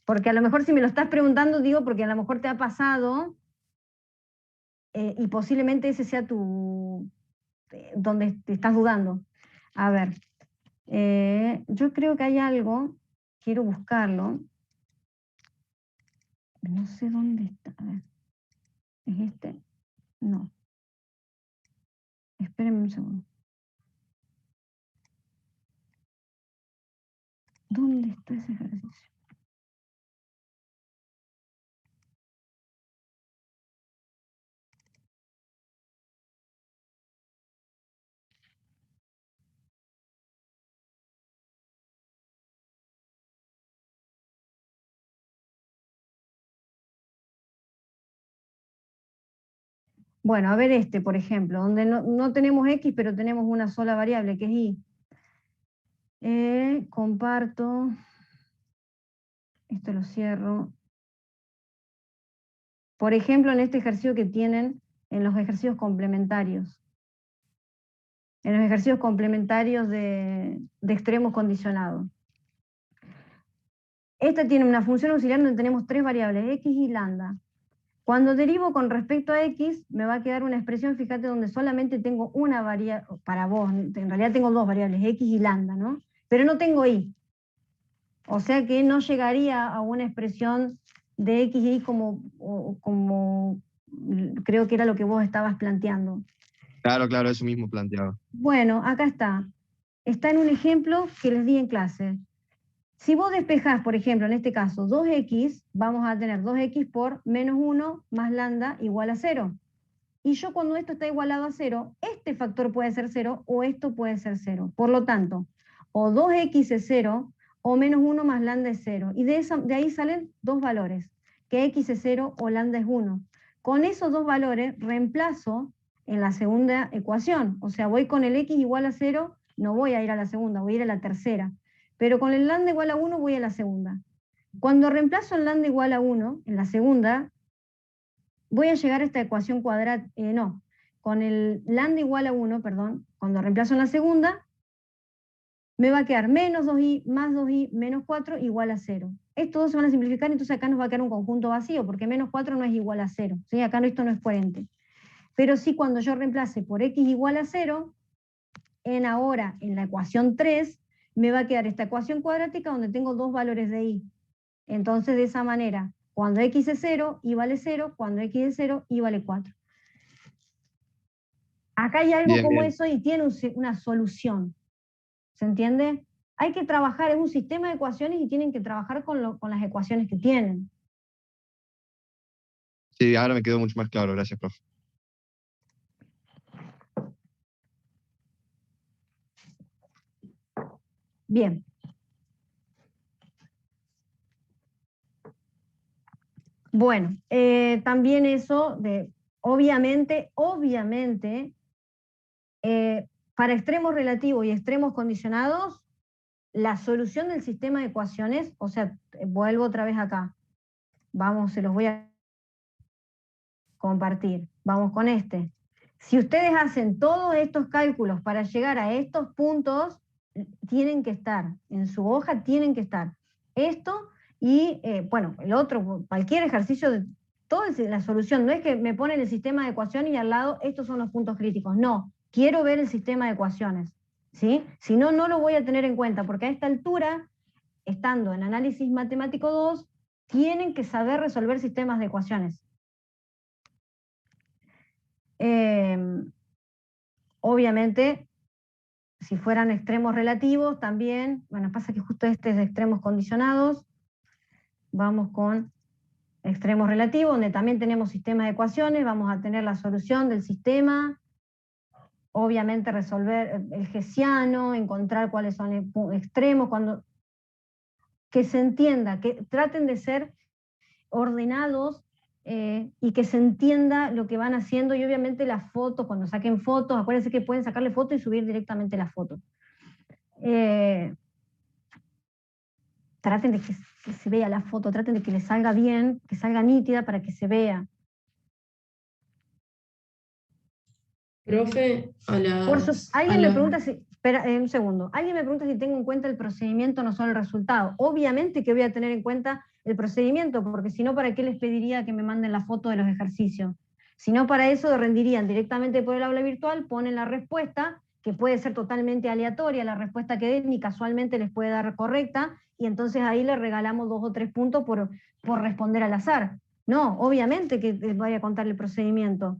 Speaker 1: porque a lo mejor si me lo estás preguntando, digo, porque a lo mejor te ha pasado y posiblemente ese sea donde te estás dudando. A ver, yo creo que hay algo, quiero buscarlo. No sé dónde está. A ver, ¿es este? No. Espérenme un segundo. ¿Dónde está ese ejercicio? Bueno, a ver este, por ejemplo, donde no tenemos x, pero tenemos una sola variable, que es y. Comparto. Esto lo cierro. Por ejemplo, en este ejercicio que tienen en los ejercicios complementarios. En los ejercicios complementarios de extremos condicionados. Esta tiene una función auxiliar donde tenemos 3 variables, x y lambda. Cuando derivo con respecto a x, me va a quedar una expresión, fíjate, donde solamente tengo una variable, para vos, en realidad tengo 2 variables, x y lambda, ¿no? Pero no tengo y. O sea que no llegaría a una expresión de x y y como creo que era lo que vos estabas planteando.
Speaker 10: Claro, eso mismo planteaba.
Speaker 1: Bueno, acá está. Está en un ejemplo que les di en clase. Si vos despejás, por ejemplo, en este caso, 2x, vamos a tener 2x por menos 1 más lambda igual a 0. Y yo cuando esto está igualado a 0, este factor puede ser 0 o esto puede ser 0. Por lo tanto, o 2x es 0 o menos 1 más lambda es 0. Y de ahí salen dos valores, que x es 0 o lambda es 1. Con esos dos valores reemplazo en la segunda ecuación. O sea, voy con el x igual a 0, no voy a ir a la segunda, voy a ir a la tercera. Pero con el lambda igual a 1 voy a la segunda. Cuando reemplazo el lambda igual a 1 en la segunda, voy a llegar a esta ecuación cuadrada, con el lambda igual a 1, perdón, cuando reemplazo en la segunda, me va a quedar menos 2i más 2i menos 4 igual a 0. Estos dos se van a simplificar, entonces acá nos va a quedar un conjunto vacío, porque menos 4 no es igual a 0. ¿Sí? Acá esto no es coherente. Pero sí, cuando yo reemplace por x igual a 0, ahora en la ecuación 3, me va a quedar esta ecuación cuadrática donde tengo dos valores de i. Entonces, de esa manera, cuando x es 0, y vale 0, cuando x es 0, y vale 4. Acá hay algo
Speaker 10: Bien,
Speaker 1: como
Speaker 10: bien.
Speaker 1: eso y tiene una solución. ¿Se entiende? Hay que trabajar, es un sistema de ecuaciones y tienen que trabajar con las ecuaciones que tienen.
Speaker 10: Sí, ahora me quedó mucho más claro, gracias, profe.
Speaker 1: Bien. Bueno, también eso de, obviamente, para extremos relativos y extremos condicionados, la solución del sistema de ecuaciones, o sea, vuelvo otra vez acá. Vamos, se los voy a compartir. Vamos con este. Si ustedes hacen todos estos cálculos para llegar a estos puntos, tienen que estar, en su hoja tienen que estar. Esto y, bueno, el otro, cualquier ejercicio, todo es la solución. No es que me ponen el sistema de ecuaciones y al lado estos son los puntos críticos. No, quiero ver el sistema de ecuaciones. ¿Sí? Si no, no lo voy a tener en cuenta, porque a esta altura, estando en análisis matemático 2, tienen que saber resolver sistemas de ecuaciones. Obviamente, si fueran extremos relativos, también, bueno, pasa que justo este es de extremos condicionados, vamos con extremos relativos, donde también tenemos sistemas de ecuaciones, vamos a tener la solución del sistema, obviamente resolver el hessiano, encontrar cuáles son extremos, que se entienda, que traten de ser ordenados y que se entienda lo que van haciendo, y obviamente las fotos, cuando saquen fotos, acuérdense que pueden sacarle fotos y subir directamente las fotos. Traten de que se vea la foto, traten de que les salga bien, que salga nítida para que se vea.
Speaker 11: Profe,
Speaker 1: Alguien me pregunta si, espera, un segundo, alguien me pregunta si tengo en cuenta el procedimiento, no solo el resultado. Obviamente que voy a tener en cuenta el procedimiento, porque si no, ¿para qué les pediría que me manden la foto de los ejercicios? Si no, para eso rendirían directamente por el aula virtual, ponen la respuesta, que puede ser totalmente aleatoria, la respuesta que den y casualmente les puede dar correcta, y entonces ahí les regalamos 2 o 3 puntos por responder al azar. No, obviamente que les voy a contar el procedimiento.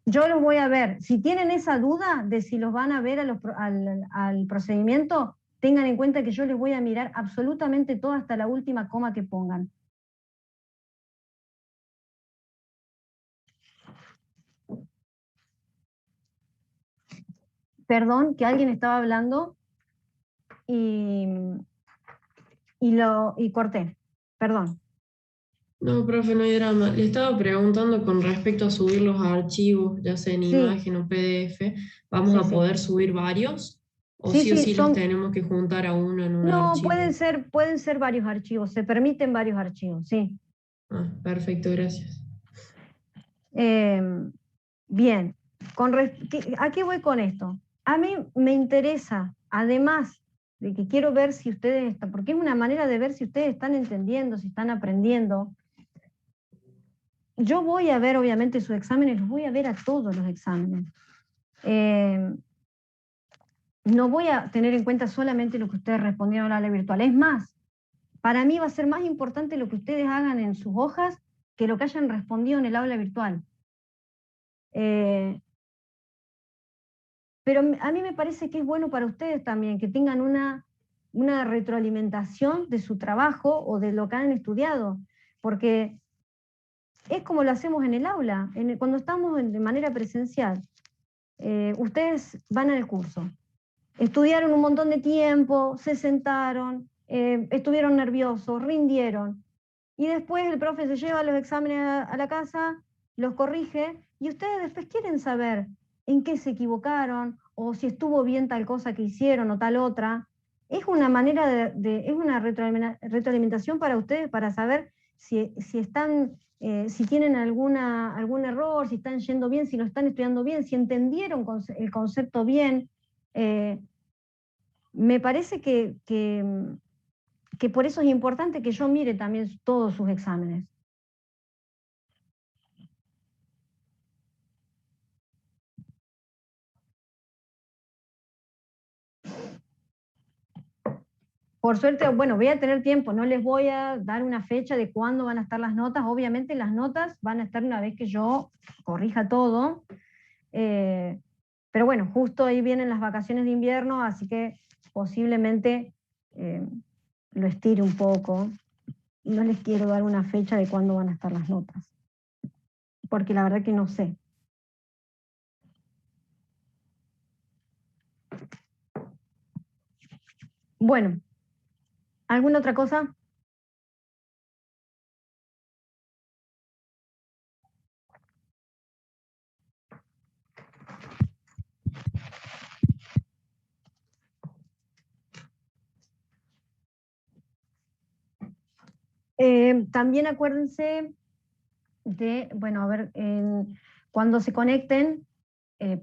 Speaker 1: Yo los voy a ver. Si tienen esa duda de si los van a ver al procedimiento, tengan en cuenta que yo les voy a mirar absolutamente todo hasta la última coma que pongan. Perdón, que alguien estaba hablando y corté. Perdón.
Speaker 11: No, profe, no hay drama. Le estaba preguntando con respecto a subir los archivos, ya sea en imagen o PDF. ¿Vamos a poder subir varios? ¿O sí o sí los tenemos que juntar a uno en un archivo?
Speaker 1: No, pueden ser varios archivos. Se permiten varios archivos, sí.
Speaker 11: Ah, perfecto, gracias.
Speaker 1: Bien. ¿A qué voy con esto? A mí me interesa, además de que quiero ver si ustedes están, porque es una manera de ver si ustedes están entendiendo, si están aprendiendo. Yo voy a ver, obviamente, sus exámenes, los voy a ver a todos los exámenes. No voy a tener en cuenta solamente lo que ustedes respondieron al aula virtual. Es más, para mí va a ser más importante lo que ustedes hagan en sus hojas que lo que hayan respondido en el aula virtual. Pero a mí me parece que es bueno para ustedes también que tengan una retroalimentación de su trabajo o de lo que han estudiado, porque es como lo hacemos en el aula, cuando estamos de manera presencial. Ustedes van al curso, estudiaron un montón de tiempo, se sentaron, estuvieron nerviosos, rindieron, y después el profe se lleva los exámenes a la casa, los corrige, y ustedes después quieren saber en qué se equivocaron, o si estuvo bien tal cosa que hicieron o tal otra. Es una manera es una retroalimentación para ustedes para saber si están, si tienen algún error, si están yendo bien, si lo están estudiando bien, si entendieron el concepto bien. Me parece que por eso es importante que yo mire también todos sus exámenes. Por suerte, bueno, voy a tener tiempo, no les voy a dar una fecha de cuándo van a estar las notas. Obviamente las notas van a estar una vez que yo corrija todo. Pero bueno, justo ahí vienen las vacaciones de invierno, así que posiblemente lo estire un poco. No les quiero dar una fecha de cuándo van a estar las notas, porque la verdad que no sé. Bueno, ¿alguna otra cosa? También acuérdense de, bueno, a ver, cuando se conecten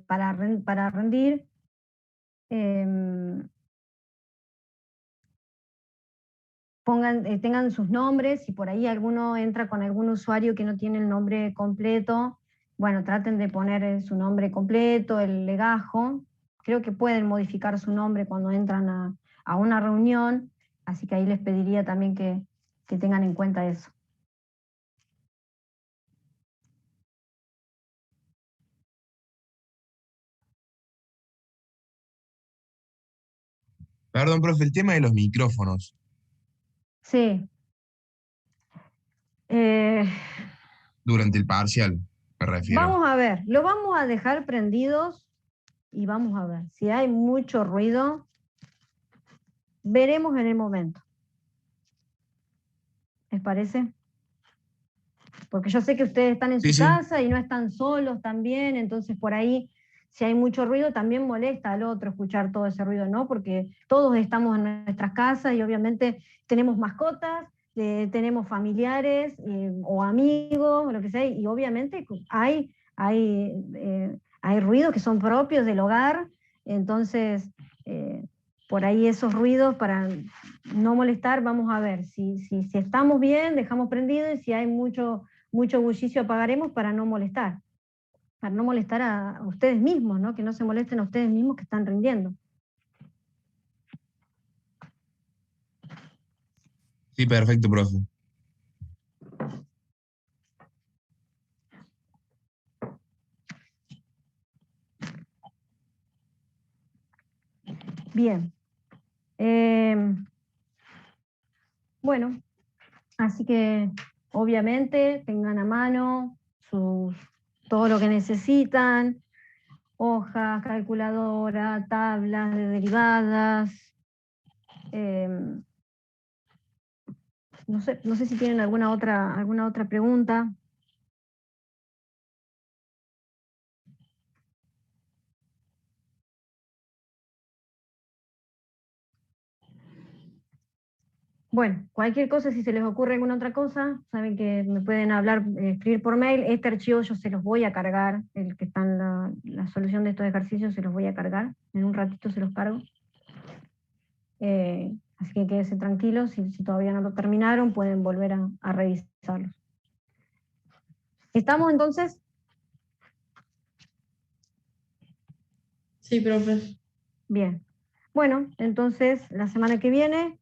Speaker 1: para rendir, tengan sus nombres. Si por ahí alguno entra con algún usuario que no tiene el nombre completo, bueno, traten de poner su nombre completo, el legajo. Creo que pueden modificar su nombre cuando entran a una reunión, así que ahí les pediría también que tengan en cuenta eso.
Speaker 9: Perdón, profe, el tema de los micrófonos.
Speaker 1: Sí.
Speaker 9: Durante el parcial, me refiero.
Speaker 1: Vamos a ver, lo vamos a dejar prendidos y vamos a ver. Si hay mucho ruido, veremos en el momento. ¿Les parece? Porque yo sé que ustedes están en su casa y no están solos también, entonces por ahí, si hay mucho ruido, también molesta al otro escuchar todo ese ruido, ¿no? Porque todos estamos en nuestras casas y obviamente tenemos mascotas, tenemos familiares o amigos, o lo que sea, y obviamente hay ruidos que son propios del hogar, entonces por ahí esos ruidos, para no molestar, vamos a ver si estamos bien, dejamos prendido, y si hay mucho bullicio apagaremos para no molestar a ustedes mismos, ¿no? Que no se molesten a ustedes mismos que están rindiendo.
Speaker 9: Sí, perfecto, profe.
Speaker 1: Bien. Bueno, así que obviamente tengan a mano todo lo que necesitan, hojas, calculadora, tablas de derivadas. No sé si tienen alguna otra pregunta. Bueno, cualquier cosa, si se les ocurre alguna otra cosa, saben que me pueden hablar, escribir por mail. Este archivo yo se los voy a cargar, el que está en la solución de estos ejercicios se los voy a cargar. En un ratito se los cargo. Así que quédense tranquilos, si todavía no lo terminaron, pueden volver a revisarlos. ¿Estamos entonces?
Speaker 11: Sí, profe.
Speaker 1: Bien. Bueno, entonces la semana que viene,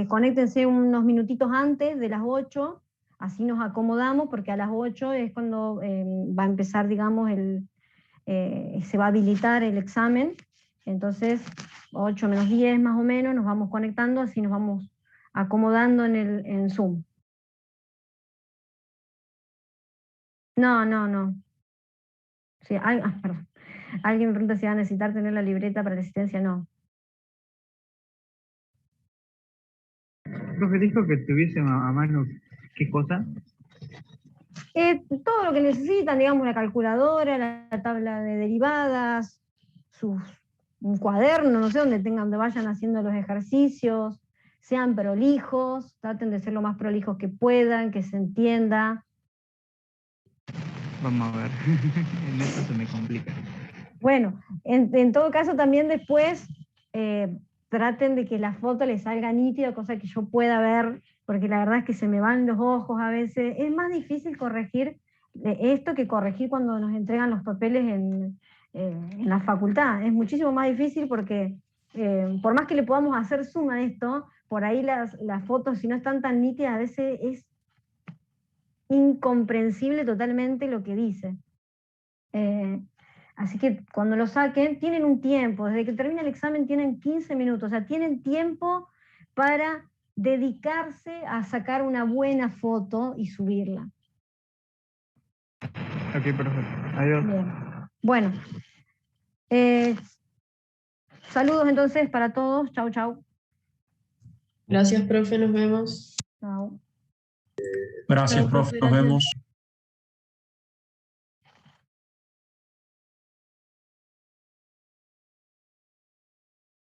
Speaker 1: conéctense unos minutitos antes de las 8, así nos acomodamos, porque a las 8 es cuando va a empezar, digamos, se va a habilitar el examen. Entonces, 8 menos 10 más o menos, nos vamos conectando, así nos vamos acomodando en Zoom. No. Sí, perdón. Alguien me pregunta si va a necesitar tener la libreta para la asistencia. No.
Speaker 4: Profe, dijo que tuviese a mano, ¿qué cosa?
Speaker 1: Todo lo que necesitan, digamos, la calculadora, la tabla de derivadas, un cuaderno, no sé, donde vayan haciendo los ejercicios, sean prolijos, traten de ser lo más prolijos que puedan, que se entienda.
Speaker 4: Vamos a ver, en eso se me complica.
Speaker 1: Bueno, en todo caso también después traten de que la foto les salga nítida, cosa que yo pueda ver, porque la verdad es que se me van los ojos a veces. Es más difícil corregir esto que corregir cuando nos entregan los papeles en la facultad. Es muchísimo más difícil porque por más que le podamos hacer zoom a esto, por ahí las fotos, si no están tan nítidas, a veces es incomprensible totalmente lo que dice. Así que cuando lo saquen, tienen un tiempo, desde que termina el examen tienen 15 minutos, o sea, tienen tiempo para dedicarse a sacar una buena foto y subirla.
Speaker 4: Ok, perfecto. Adiós.
Speaker 1: Bien. Bueno. Saludos entonces para todos. Chau, chau.
Speaker 11: Gracias, profe, nos vemos.
Speaker 1: Chau.
Speaker 12: Gracias, profe, nos vemos.